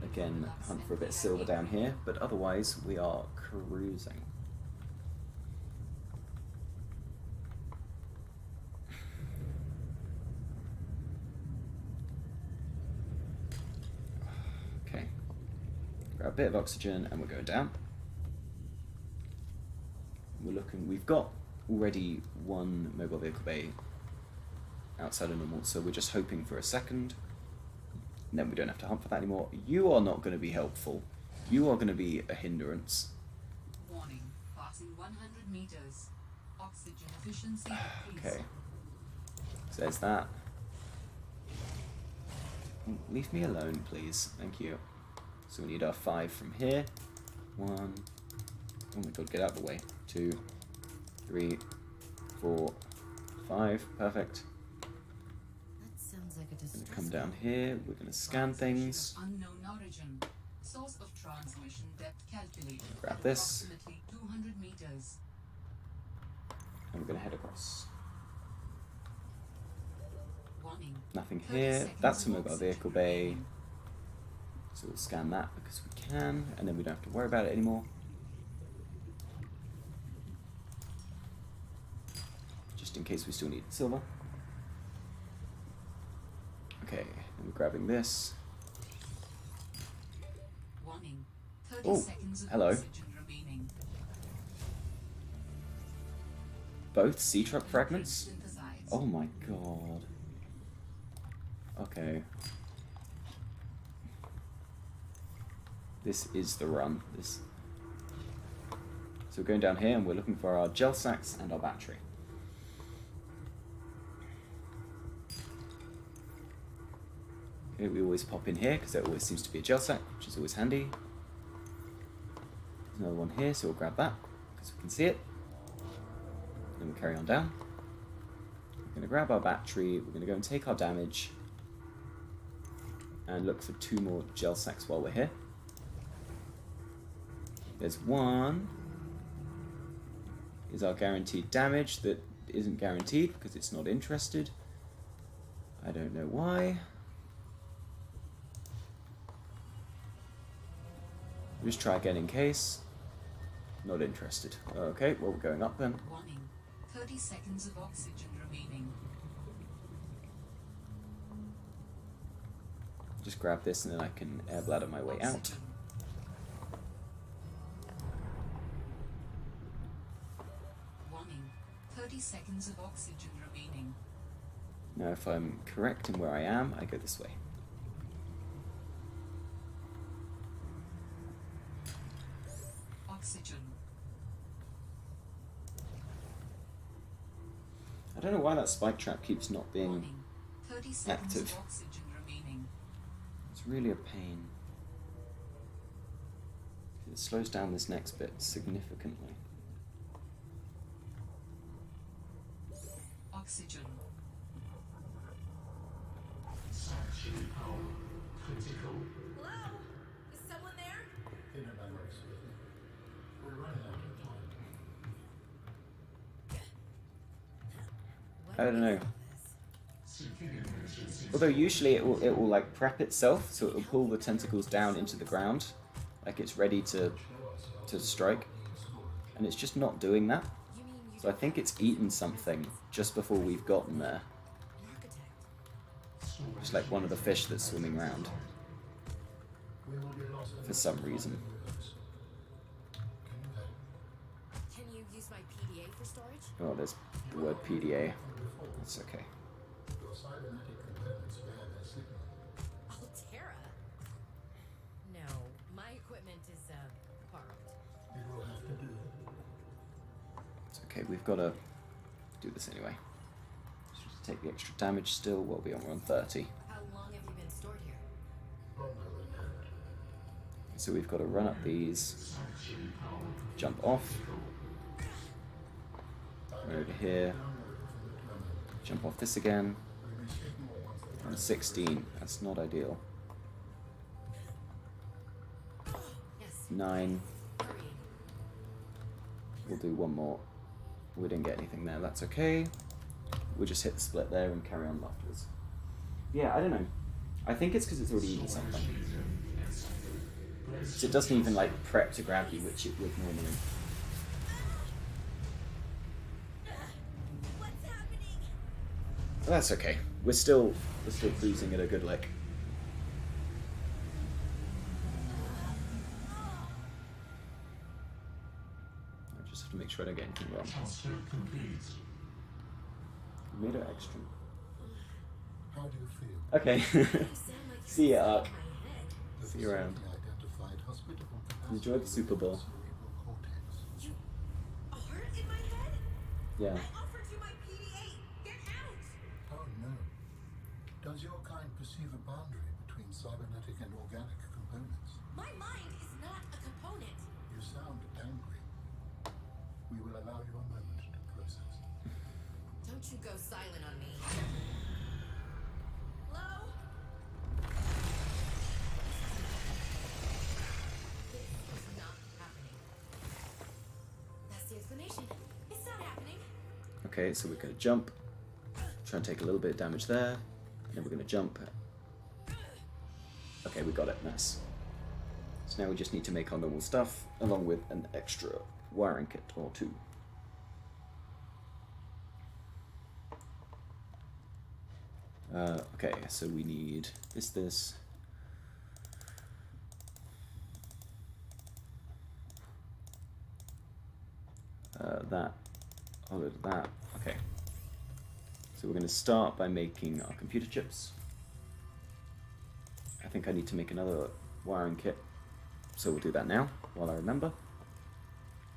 again, hunt for a bit of silver down here, but otherwise we are cruising. Okay. Grab a bit of oxygen and we're going down. We're looking, we've got already 1 mobile vehicle bay outside of normal, so we're just hoping for a second. And then we don't have to hunt for that anymore. You are not going to be helpful. You are going to be a hindrance. Warning, passing 100 meters. Oxygen efficiency decreased. Okay. So there's that. Leave me alone, please. Thank you. So we need our 5 from here. 1. Oh my god, get out of the way. 2. 3, 4, 5. Perfect. That sounds like a Gonna distress come down call. here. We're gonna scan things. Unknown origin. Source of transmission depth calculated. Grab at this. Approximately 200 meters. And we're gonna head across. Warning. Nothing 30 here. seconds That's a of mobile oxygen vehicle bay. remaining. So we'll scan that because we can, and then we don't have to worry about it anymore. Just in case we still need silver. Okay, and we're grabbing this. Warning. 30 Oh, seconds of hello. oxygen remaining. Both sea truck fragments? Synthesized. Oh my god. Okay. This is the run. So we're going down here and we're looking for our gel sacks and our battery. Okay, we always pop in here because there always seems to be a gel sack, which is always handy. There's another one here, so we'll grab that because we can see it. Then we'll carry on down. We're going to grab our battery, we're going to go and take our damage and look for 2 more gel sacks while we're here. There's one. Is our guaranteed damage that isn't guaranteed because it's not interested. I don't know why. Just try again in case. Not interested. Okay, well we're going up then. Warning. 30 seconds of oxygen remaining. Just grab this and then I can air bladder my way out. Oxygen. Warning. 30 seconds of oxygen remaining. Now if I'm correct in where I am, I go this way. Oxygen. I don't know why that spike trap keeps not being... Warning. 30 seconds active. of oxygen remaining. It's really a pain. It slows down this next bit significantly. Oxygen. Hello? Is someone there? In a manner of speaking. We're running out of time. What I don't know. is this? Although usually it will like prep itself, so it will pull the tentacles down into the ground, like it's ready to strike, and it's just not doing that. You mean you So I think it's eaten something just before we've gotten there. an architect? Just like one of the fish that's swimming around We will be lost for some reason. Can you use my PDA for storage? Oh, there's the word PDA. That's okay. Your cybernetic components bear their signal. Altera? No, my equipment is borrowed. It will have to do. It's okay, we've got to do this anyway. Just take the extra damage still. We'll be on 30. How long have you been stored here? Longer than that. So we've got to run up these, jump off. We're over here. Jump off this again. And 16. That's not ideal. Yes. 9. Hurrying. We'll do one more. We didn't get anything there. That's okay. We'll just hit the split there and carry on afterwards. Yeah, I don't know. I think it's because it's already eaten something. So it doesn't even like prep to grab you, which it would normally. What's happening? But that's okay. We're still cruising at a good lick. I just have to make sure I don't get anything wrong. We made it extra. How do you feel? Okay. You sound like See ya, you're Ark. inside my head. The See you around. physically identified hospitable Enjoy the Super Bowl. cerebral cortex. You are in my head? Yeah. I offered you my PDA. Get out! Oh no. Does your kind perceive a boundary between cybernetic and organic components? My mind is not a component. You sound angry. We will allow you a moment to Don't you go silent on me. Hello? This is not happening. That's the explanation. It's not happening. Okay, so we're going to jump, try and take a little bit of damage there, and then we're going to jump. Okay, we got it, nice. So now we just need to make our normal stuff, along with an extra wiring kit or two. Okay, so we need this, that, all of that. Okay. So we're going to start by making our computer chips. I think I need to make another wiring kit, so we'll do that now while I remember.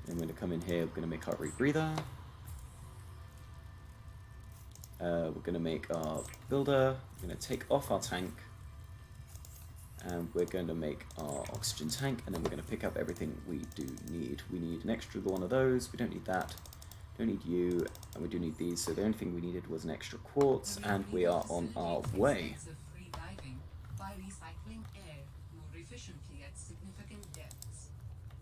And we're going to come in here, we're going to make our rebreather. We're going to make our builder, we're going to take off our tank, and we're going to make our oxygen tank, and then we're going to pick up everything we do need. We need an extra one of those, we don't need that, don't need you, and we do need these, so the only thing we needed was an extra quartz, and we are on our way. Free diving by recycling air more efficiently at significant depths.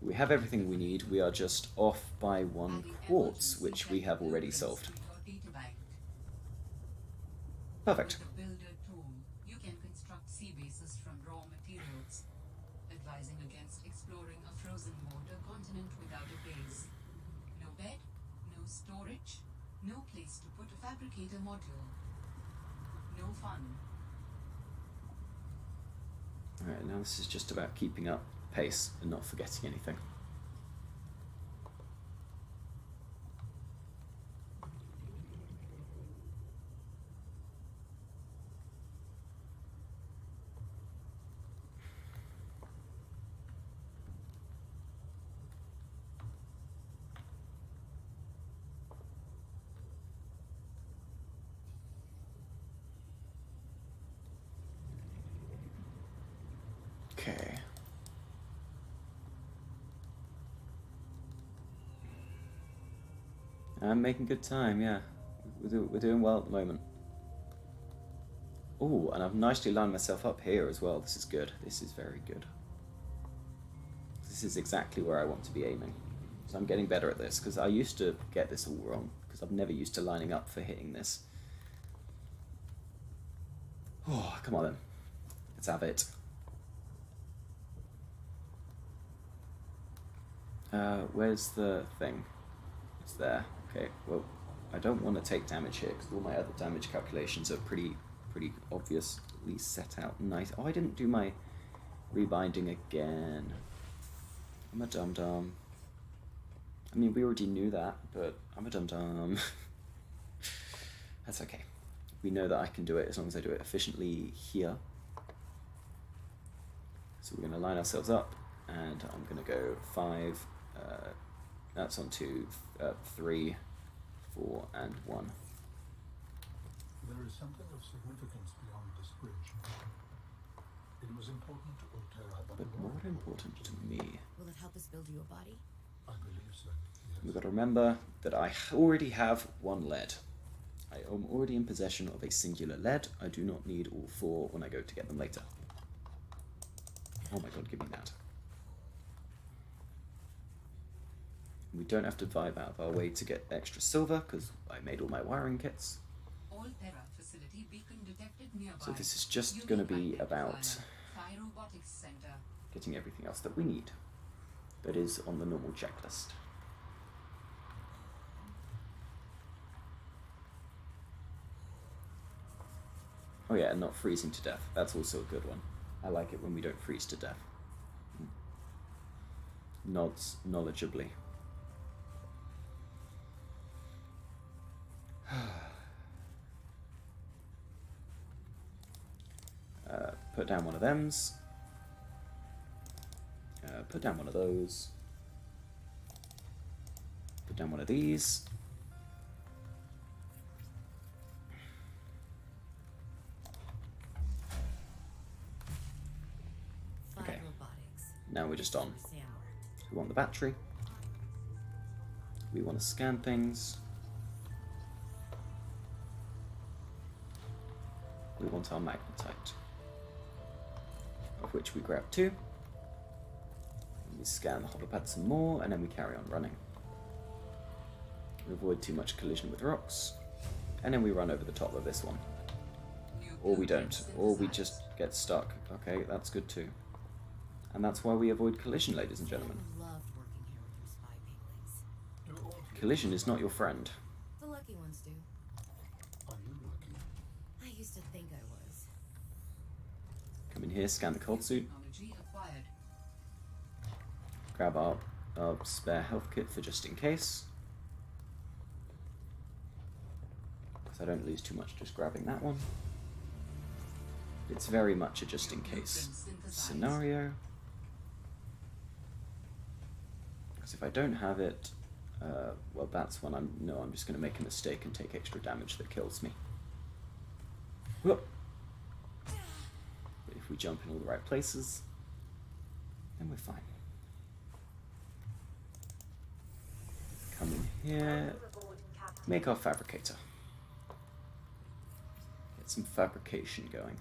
We have everything we need, we are just off by one quartz, which we have already solved. Perfect. With the builder tool, you can construct sea bases from raw materials, advising against exploring a frozen water continent without a base. No bed, no storage, no place to put a fabricator module. No fun. Alright, now this is just about keeping up pace and not forgetting anything. Okay. I'm making good time, yeah. We're doing well at the moment. Oh, and I've nicely lined myself up here as well. This is good. This is very good. This is exactly where I want to be aiming. So I'm getting better at this, because I used to get this all wrong, because I'm never used to lining up for hitting this. Oh, come on then. Let's have it. Where's the thing? It's there. Okay, well, I don't want to take damage here, because all my other damage calculations are pretty obviously set out nice. Oh, I didn't do my rebinding again. I'm a dum-dum. I mean, we already knew that, but I'm a dum-dum. That's okay. We know that I can do it as long as I do it efficiently here. So we're going to line ourselves up, and I'm going to go 5, that's on 2, 3, 4, and 1. There is something of significance beyond this bridge. It was important to Altera, But more important to me. Will it help us build you a body? I believe so. Yes. We've got to remember that I already have 1 lead. I am already in possession of a singular lead. I do not need all 4 when I go to get them later. Oh my god, give me that. We don't have to vibe out of our way to get extra silver, because I made all my wiring kits. Altera facility beacon detected nearby. So this is just going to be about Phi Robotics Center. getting everything else that we need. That is on the normal checklist. Oh yeah, and not freezing to death. That's also a good one. I like it when we don't freeze to death. Nods knowledgeably. Put down one of thems. Put down one of those. Put down one of these. Okay. Now we're just on. We want the battery. We want to scan things. we want our magnetite, of which we grab 2. We scan the hover pad some more, and then we carry on running. We avoid too much collision with rocks, and then we run over the top of this one. Or we don't, or we just get stuck. Okay, that's good too. And that's why we avoid collision, ladies and gentlemen. I loved working here with your spy pinglings. Collision is not your friend. The lucky ones do. Are you lucky? I used to think I was. Come in here, scan the cold suit, Technology acquired. grab our spare health kit for just in case. Because I don't lose too much just grabbing that one. It's very much a just in case scenario. Because if I don't have it, well, that's when I'm just going to make a mistake and take extra damage that kills me. Whoop. But if we jump in all the right places, then we're fine. Come in here, make our fabricator. Get some fabrication going.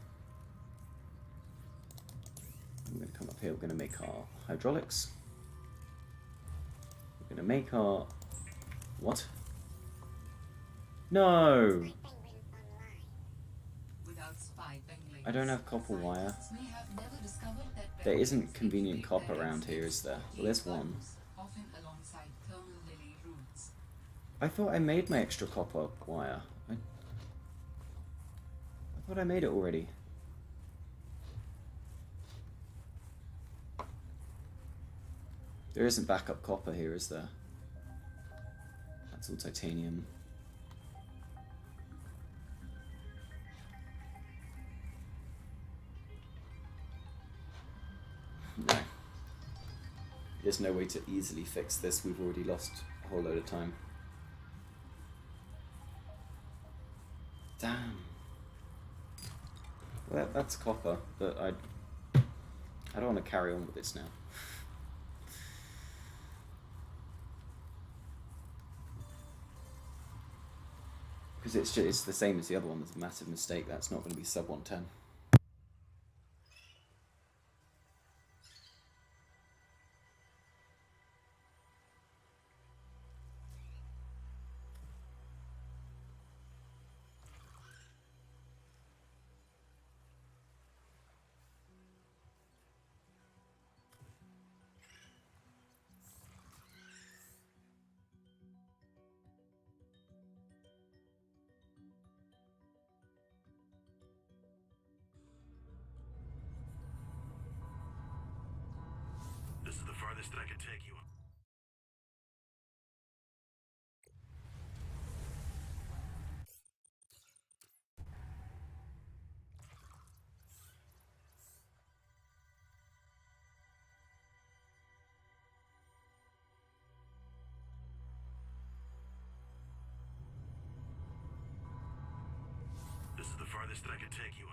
I'm going to come up here, we're going to make our hydraulics. We're going to make our... What? No! Without spy pinglings, I don't have copper wire. scientists may have never discovered that There isn't benefits convenient secretly copper buried around here, is there? Well, there's one. values, often alongside thermal lily roots. I thought I made my extra copper wire. I thought I made it already. There isn't backup copper here, is there? That's all titanium. No. There's no way to easily fix this. We've already lost a whole load of time. Damn. Well, that's copper, but I don't want to carry on with this now. Because it's the same as the other one. There's a massive mistake. That's not going to be sub 110. This is the farthest that I can take you. This is the farthest that I can take you.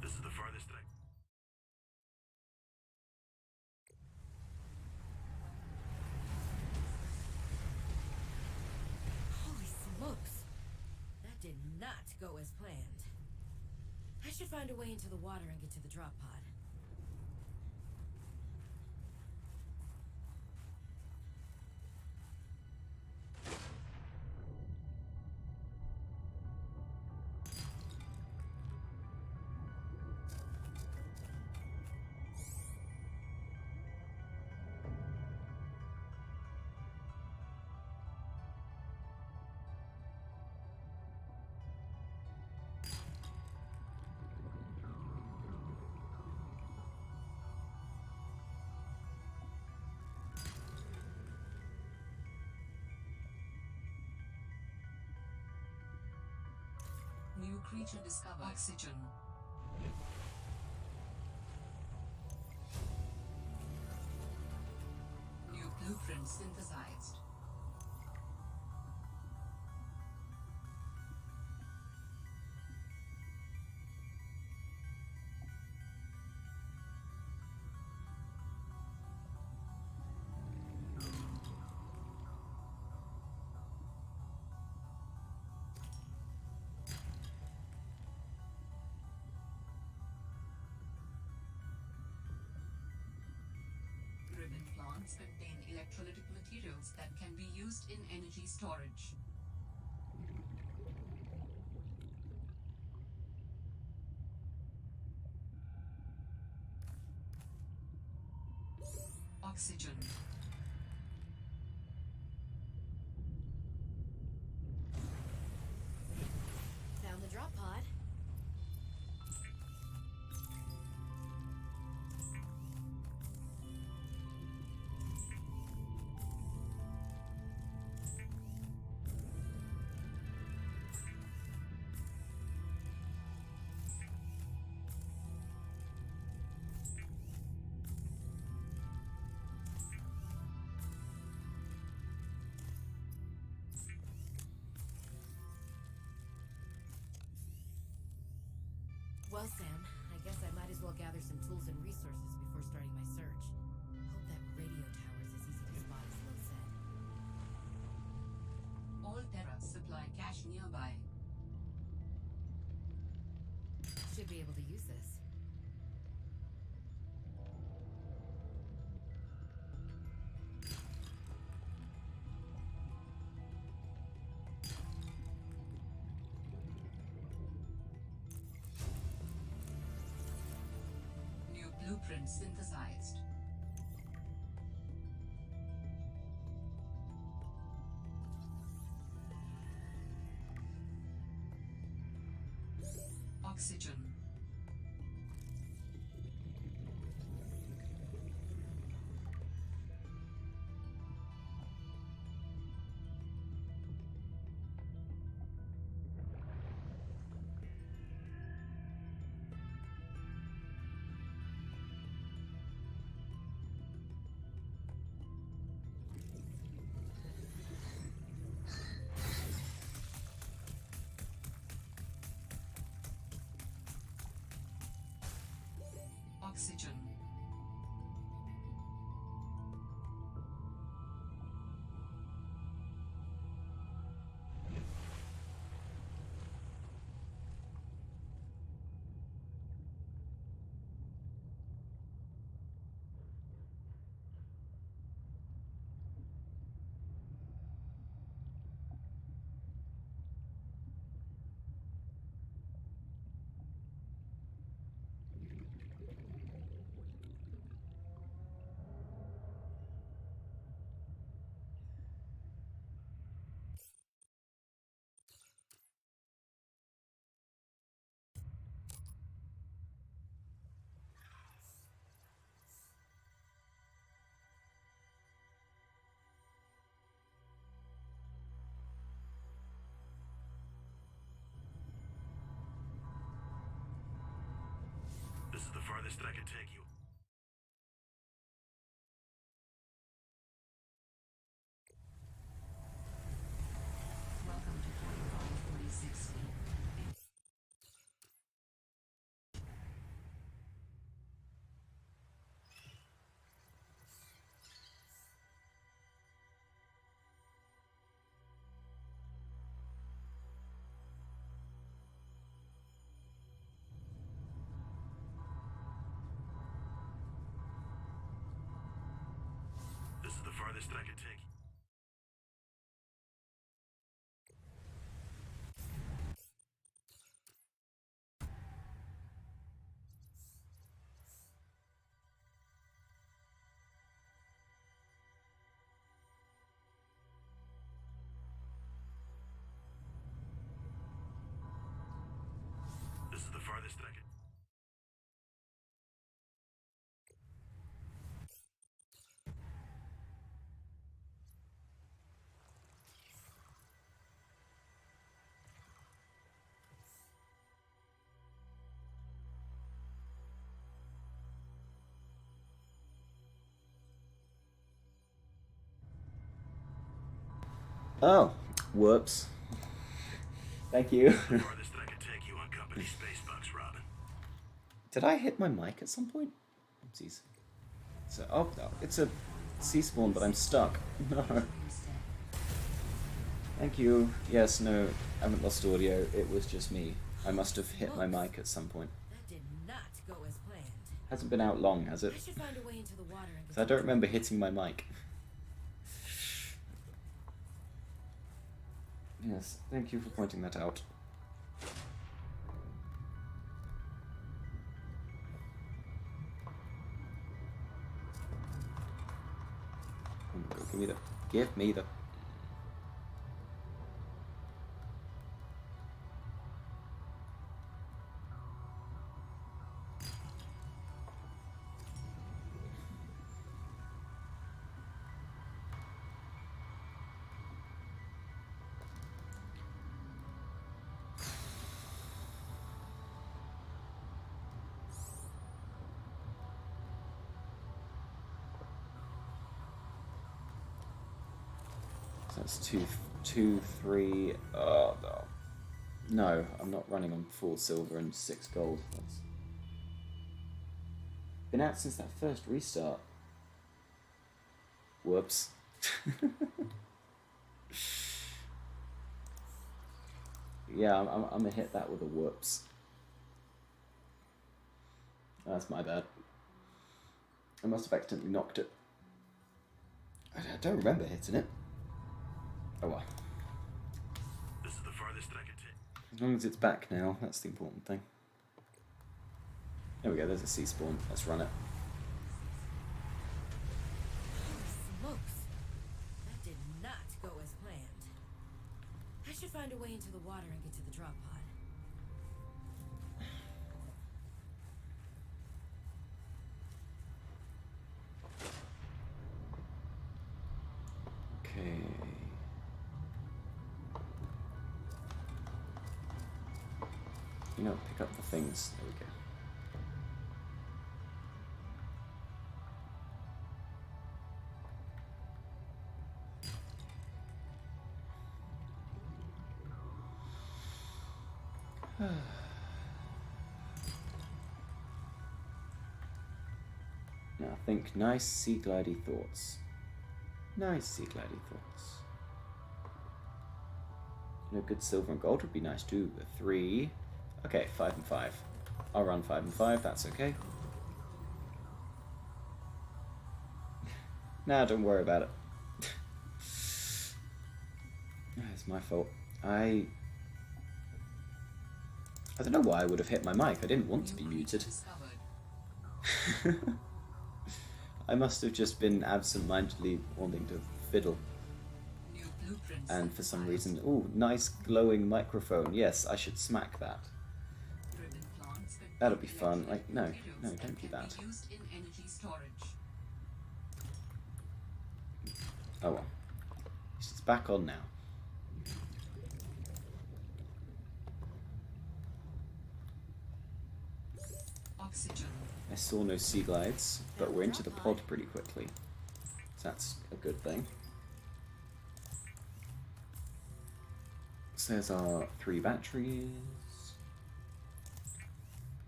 This is the farthest that I... Holy smokes! That did not go as planned. I should find a way into the water and get to the drop pod. New creature discovered. Oxygen. New blueprint blueprint synthesized. Ribbon plants contain electrolytic materials that can be used in energy storage. Oxygen. Found the drop pod. Well, Sam, I guess I might as well gather some tools and resources before starting my search. Hope that radio tower's as easy to spot as Lo said. All Terra supply cache nearby. Should be able to use this. New blueprint synthesized. Oxygen. Oxygen. This is the farthest that I can take you. Welcome to 4546. This is the farthest that I can take you. This is the farthest that I can. Oh, whoops. Thank you. The farthest that I could take you on company space bucks, Robin. Did I hit my mic at some point? Oopsies. So, oh no, it's a sea spawn, but I'm stuck. No. Thank you. Yes, no, I haven't lost audio. It was just me. I must have hit my mic at some point. That did not go as planned. Hasn't been out long, has it? I should find a way into the water and 'Cause I don't remember hitting my mic. Yes, thank you for pointing that out. Give me the. That's 2, 3. Oh no. No, I'm not running on 4 silver and 6 gold. That's been out since that first restart. Whoops. Yeah, I'm gonna hit that with a whoops. That's my bad. I must have accidentally knocked it. I don't remember hitting it. Oh well. This is the farthest that I could take. As long as it's back now, that's the important thing. There we go, there's a sea spawn. Let's run it. smokes. That did not go as planned. I should find a way into the water and get to the drop pod. Okay. You know, pick up the things. There we go. Now think nice sea glidey thoughts. Nice sea glidey thoughts. You know, good silver and gold would be nice too. The 3. Okay, 5 and 5. I'll run 5 and 5, that's okay. Nah, don't worry about it. It's my fault. I don't know why I would have hit my mic. I didn't want to be muted. I must have just been absent-mindedly wanting to fiddle. And for some reason, ooh, nice glowing microphone. Yes, I should smack that. That'll be fun. Like, no, don't do that. Oh well. It's back on now. Oxygen. I saw no sea glides, but we're into the pod pretty quickly. So that's a good thing. So there's our 3 batteries.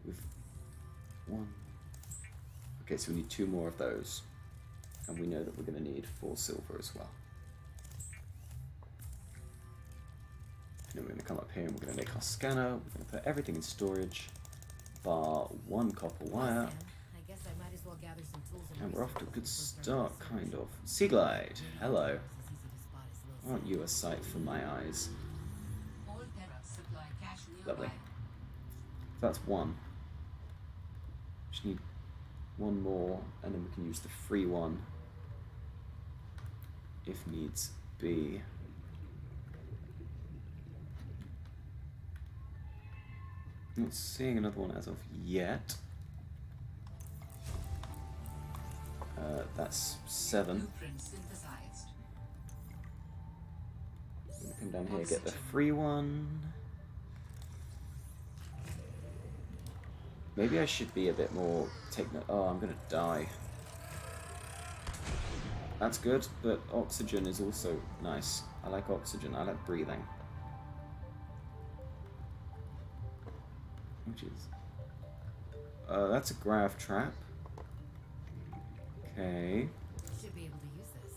With 1. Okay, so we need 2 more of those. And we know that we're going to need 4 silver as well. And then we're going to come up here and we're going to make our scanner. We're going to put everything in storage. Bar 1 copper wire. I guess I might as well gather some tools And we're off to a good start, kind of. Sea glide, hello. Aren't you a sight for my eyes? Lovely. That's 1. Just need 1 more, and then we can use the free one if needs be. Not seeing another one as of yet. That's 7. Come down here, get the free one. Maybe I should be a bit more. Oh, I'm gonna die. That's good, but oxygen is also nice. I like oxygen. I like breathing. Which is... that's a grav trap. Okay. Should be able to use this.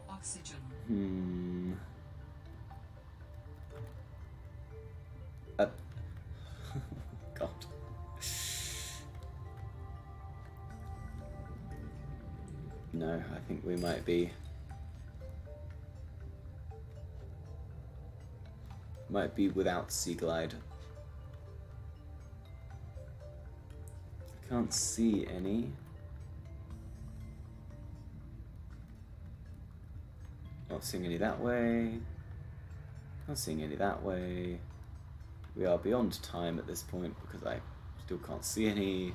Oxygen. God. No, I think we might be without Sea Glide. I can't see any. Not seeing any that way. Not seeing any that way. We are beyond time at this point because I still can't see any.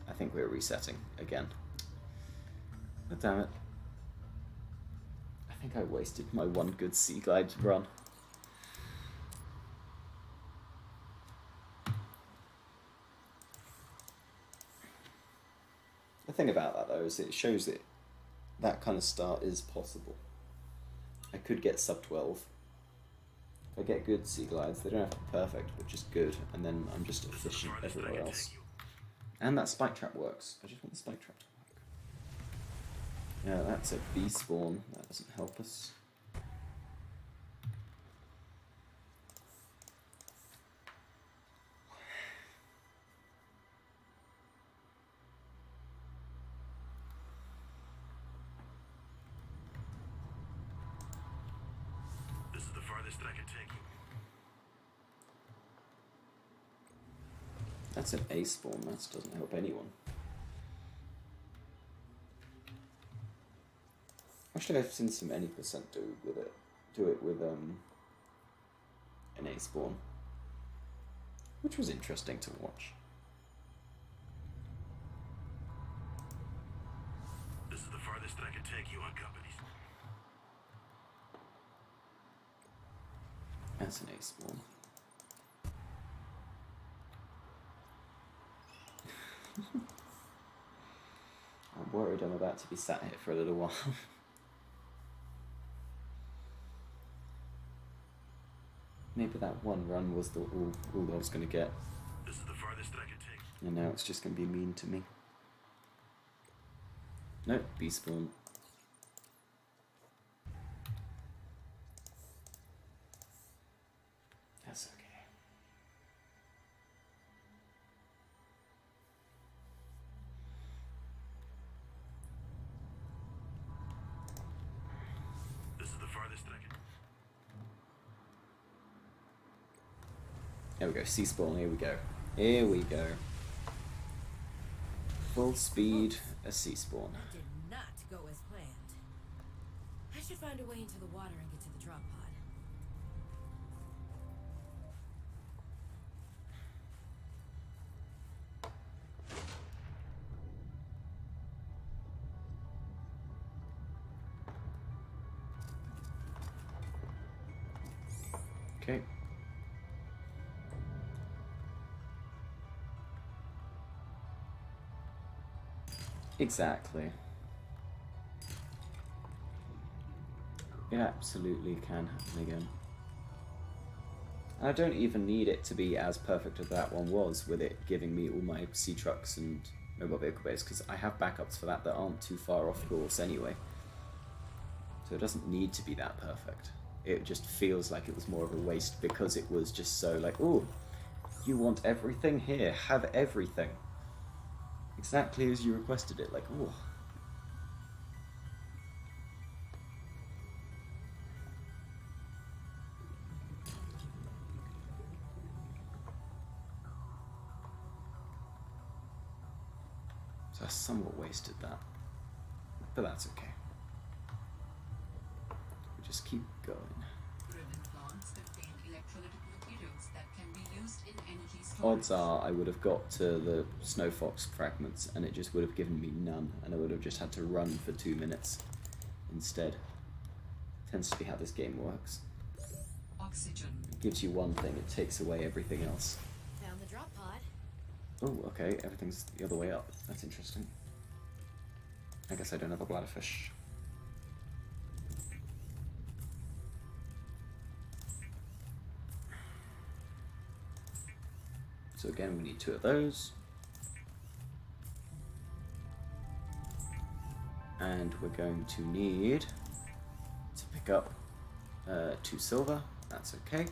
I think we're resetting again. But damn it. I think I wasted my one good Sea Glide run. The thing about that though is it shows that that kind of start is possible. I could get sub 12. If I get good Sea Glides, they don't have to be perfect, but just good, and then I'm just efficient everywhere else. And that spike trap works. I just want the spike trap to work. Yeah, that's a bee spawn. That doesn't help us. This is the farthest that I can take you. That's an A spawn. That doesn't help anyone. Actually, I've seen some any percent do it with an A spawn, which was interesting to watch. This is the farthest that I can take you on companies. That's an A spawn. I'm worried I'm about to be sat here for a little while. Maybe that one run was all I was going to get. This is the farthest that I can take. And now it's just going to be mean to me. Nope, B spawn. That's okay. This is the farthest that I can. There we go, C spawn, here we go. Here we go. Full speed, a C spawn. That did not go as planned. I should find a way into the water and get to the drop pod. Okay. Exactly. It absolutely can happen again. I don't even need it to be as perfect as that one was, with it giving me all my sea trucks and mobile vehicle base, because I have backups for that aren't too far off course anyway. So it doesn't need to be that perfect. It just feels like it was more of a waste because it was just so like, oh, you want everything? Here, have everything. Exactly as you requested it, like, oh. So I somewhat wasted that, but that's okay. We just keep going. Ribbon plants contain electrolytic materials that can be used in energy storage. Odds are I would have got to the Snow Fox fragments and it just would have given me none, and I would have just had to run for 2 minutes instead. Tends to be how this game works. Oxygen. It gives you one thing, it takes away everything else. Found the drop pod. Oh, okay, everything's the other way up. That's interesting. I guess I don't have a bladderfish. So again, we need 2 of those. And we're going to need to pick up 2 silver. That's okay.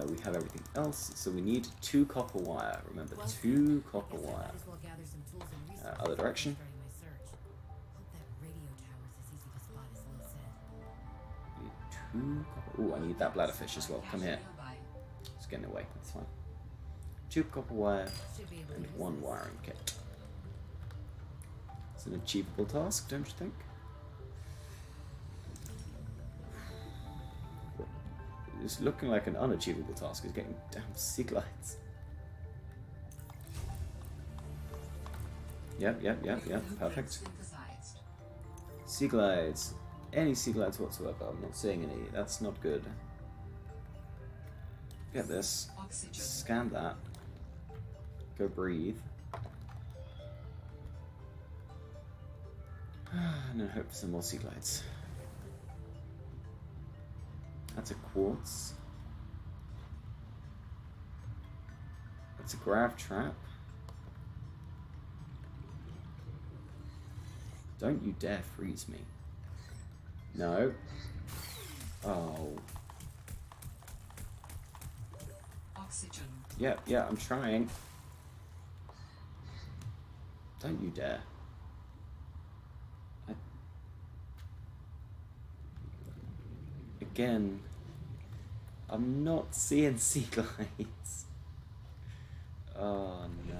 We have everything else, so we need 2 copper wire. Remember, 2 copper wire. Other direction. Need 2 copper. Ooh, I need that bladderfish as well. Come here. It's getting away. That's fine. 2 copper wire and 1 wiring kit. It's an achievable task, don't you think? It's looking like an unachievable task is getting damn sea glides. Yep, perfect. Sea glides. Any sea glides whatsoever. I'm not seeing any. That's not good. Get this. Scan that. Go breathe. And then hope for some more sea glides. That's a quartz. That's a grav trap. Don't you dare freeze me. No. Oh. Oxygen. Yeah, I'm trying. Don't you dare. Again, I'm not seeing sea glides. Oh no.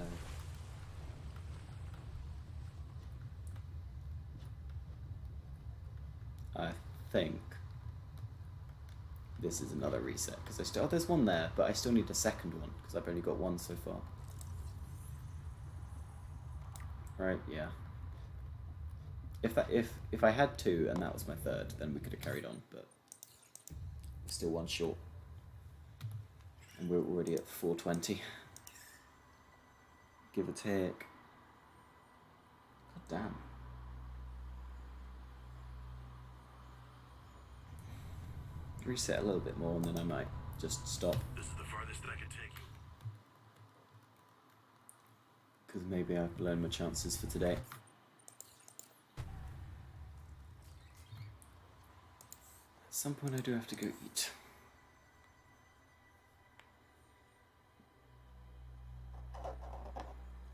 I think this is another reset because I still there's one there, but I still need a second one because I've only got 1 so far. Right? Yeah. If I had 2 and that was my 3rd, then we could have carried on, but we're still 1 short, and we're already at 420. Give or take. God damn. Reset a little bit more and then I might just stop. This is the farthest that I can take you. Because maybe I've blown my chances for today. At some point I do have to go eat.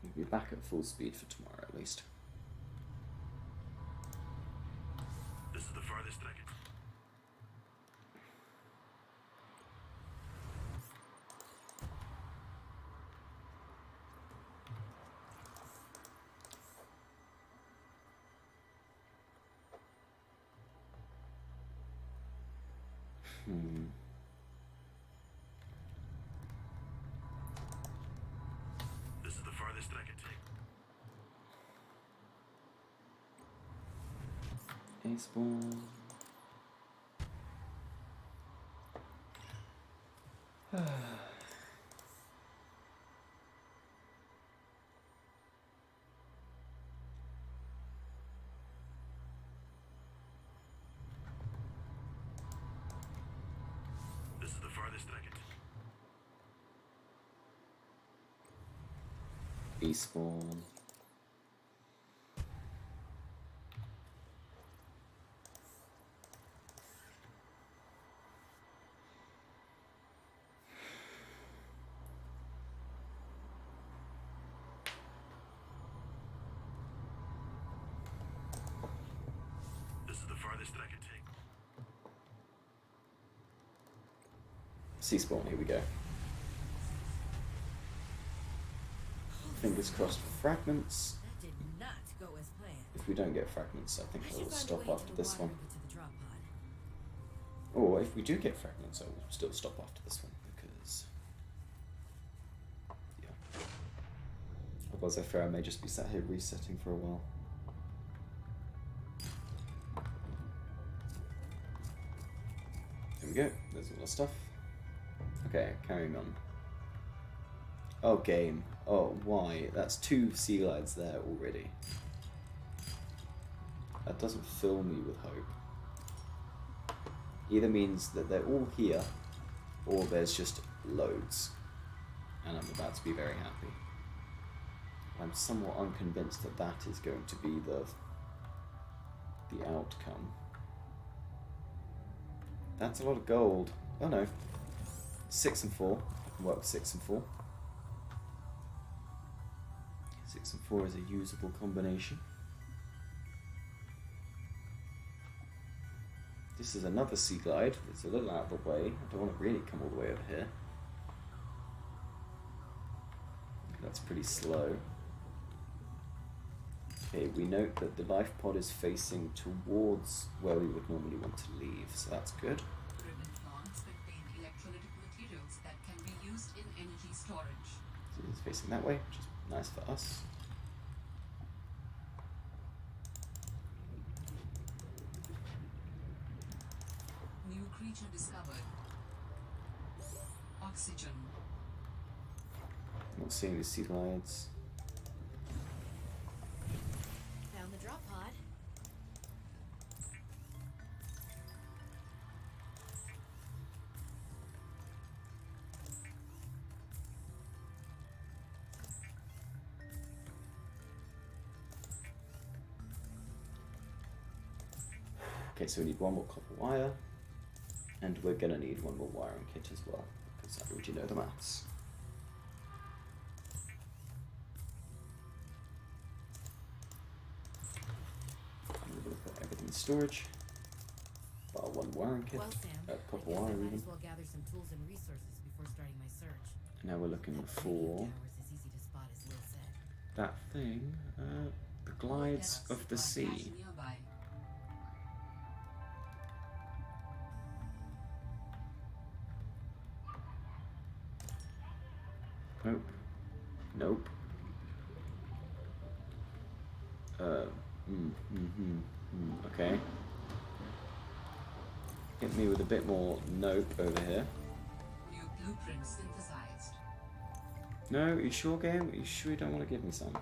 We'll be back at full speed for tomorrow at least. This is the farthest that I can. This is the farthest that I can take. Ace ball. This is the farthest that I can take. Ace ball. This is the farthest that I can take. Sea spawn, here we go. Fingers crossed for fragments. That did not go as planned. If we don't get fragments, I think I I should will find a stop way to after this water one. into the drop pod. Or if we do get fragments, I will still stop after this one because, yeah. Otherwise, I fear I may just be sat here resetting for a while. There we go. There's all the stuff. Okay, carrying on. Oh, game. Oh, why? That's 2 sea glides there already. That doesn't fill me with hope. Either means that they're all here, or there's just loads. And I'm about to be very happy. I'm somewhat unconvinced that that is going to be the outcome. That's a lot of gold. Oh no. 6 and 4. I can work with 6 and 4. 6 and 4 is a usable combination. This is another sea glide. It's a little out of the way. I don't want to really come all the way over here. That's pretty slow. Okay, we note that the life pod is facing towards where we would normally want to leave, so that's good. Ribbon plants contain electrolytic materials that can be used in energy storage. So it's facing that way, which is nice for us. New creature discovered. Oxygen. Not seeing the sea glides. Found the drop pod. Okay, so we need 1 more copper wire, and we're gonna need 1 more wiring kit as well, because I already know the maths. I'm gonna put everything in storage. Bar 1 wiring kit, Well, Sam, copper I guess wire I might even. as well gather some tools and resources before starting my search. And now we're looking That for radio tower is as easy to spot as Lil said. that thing, the glides Depths of the supply sea. cache nearby. Nope. Nope. Okay. Hit me with a bit more nope over here. New blueprint synthesized. No, you sure, game? Are you sure you don't want to give me some?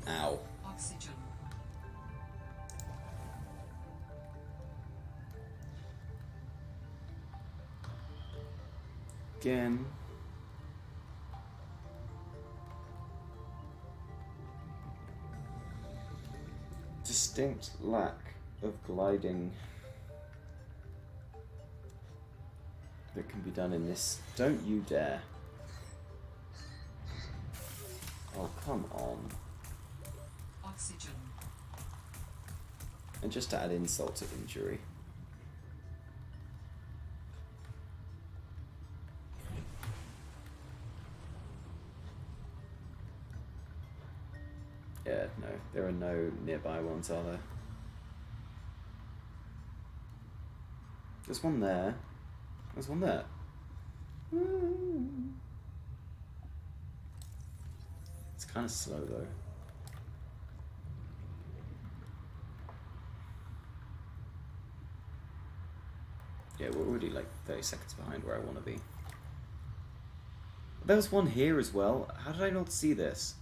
Ow. Oxygen. Again. Distinct lack of gliding that can be done in this. Don't you dare. Oh, come on. Oxygen. And just to add insult to injury. Yeah, no, there are no nearby ones, are there? There's one there. There's one there. It's kind of slow though. Yeah, we're already like 30 seconds behind where I want to be. There was one here as well. How did I not see this?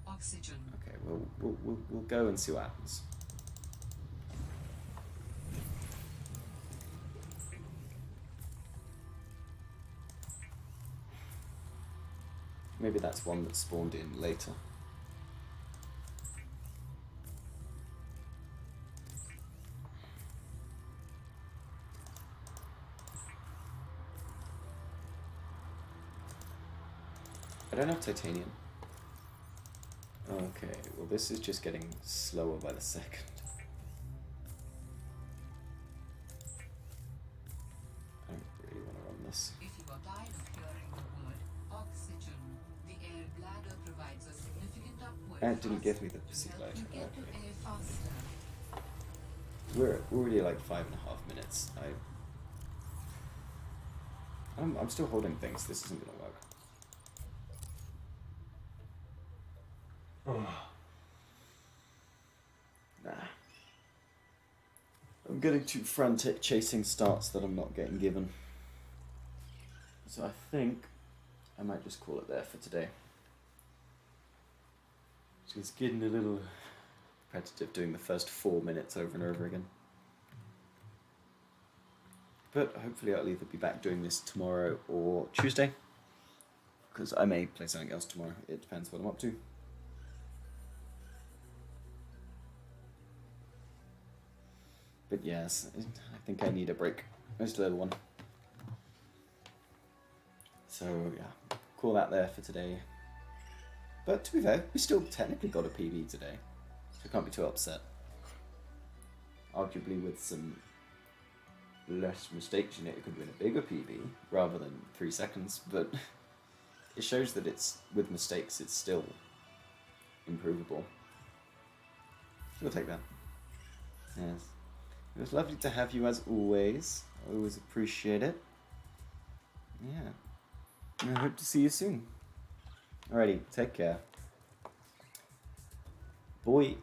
Oxygen. Okay, we'll go and see what happens. Maybe that's one that spawned in later. I don't have titanium. Okay, well this is just getting slower by the second. I don't really want to run this. If you are tired of hearing the word oxygen, the air bladder provides a significant upward And it didn't give me the thrust sea to help glide. you get to Okay. air faster. We're already like 5.5 minutes. I'm still holding things. This isn't gonna work. I'm getting too frantic chasing starts that I'm not getting given. So I think I might just call it there for today. It's getting a little repetitive doing the first 4 minutes over and over again. But hopefully I'll either be back doing this tomorrow or Tuesday. Because I may play something else tomorrow. It depends what I'm up to. But yes, I think I need a break. Just a little one. So yeah, call that there for today. But to be fair, we still technically got a PB today. So I can't be too upset. Arguably with some less mistakes in it, it could win a bigger PB rather than 3 seconds. But it shows that it's, with mistakes, it's still improvable. We'll take that. Yes. It was lovely to have you as always. I always appreciate it. Yeah. And I hope to see you soon. Alrighty, take care. Boy.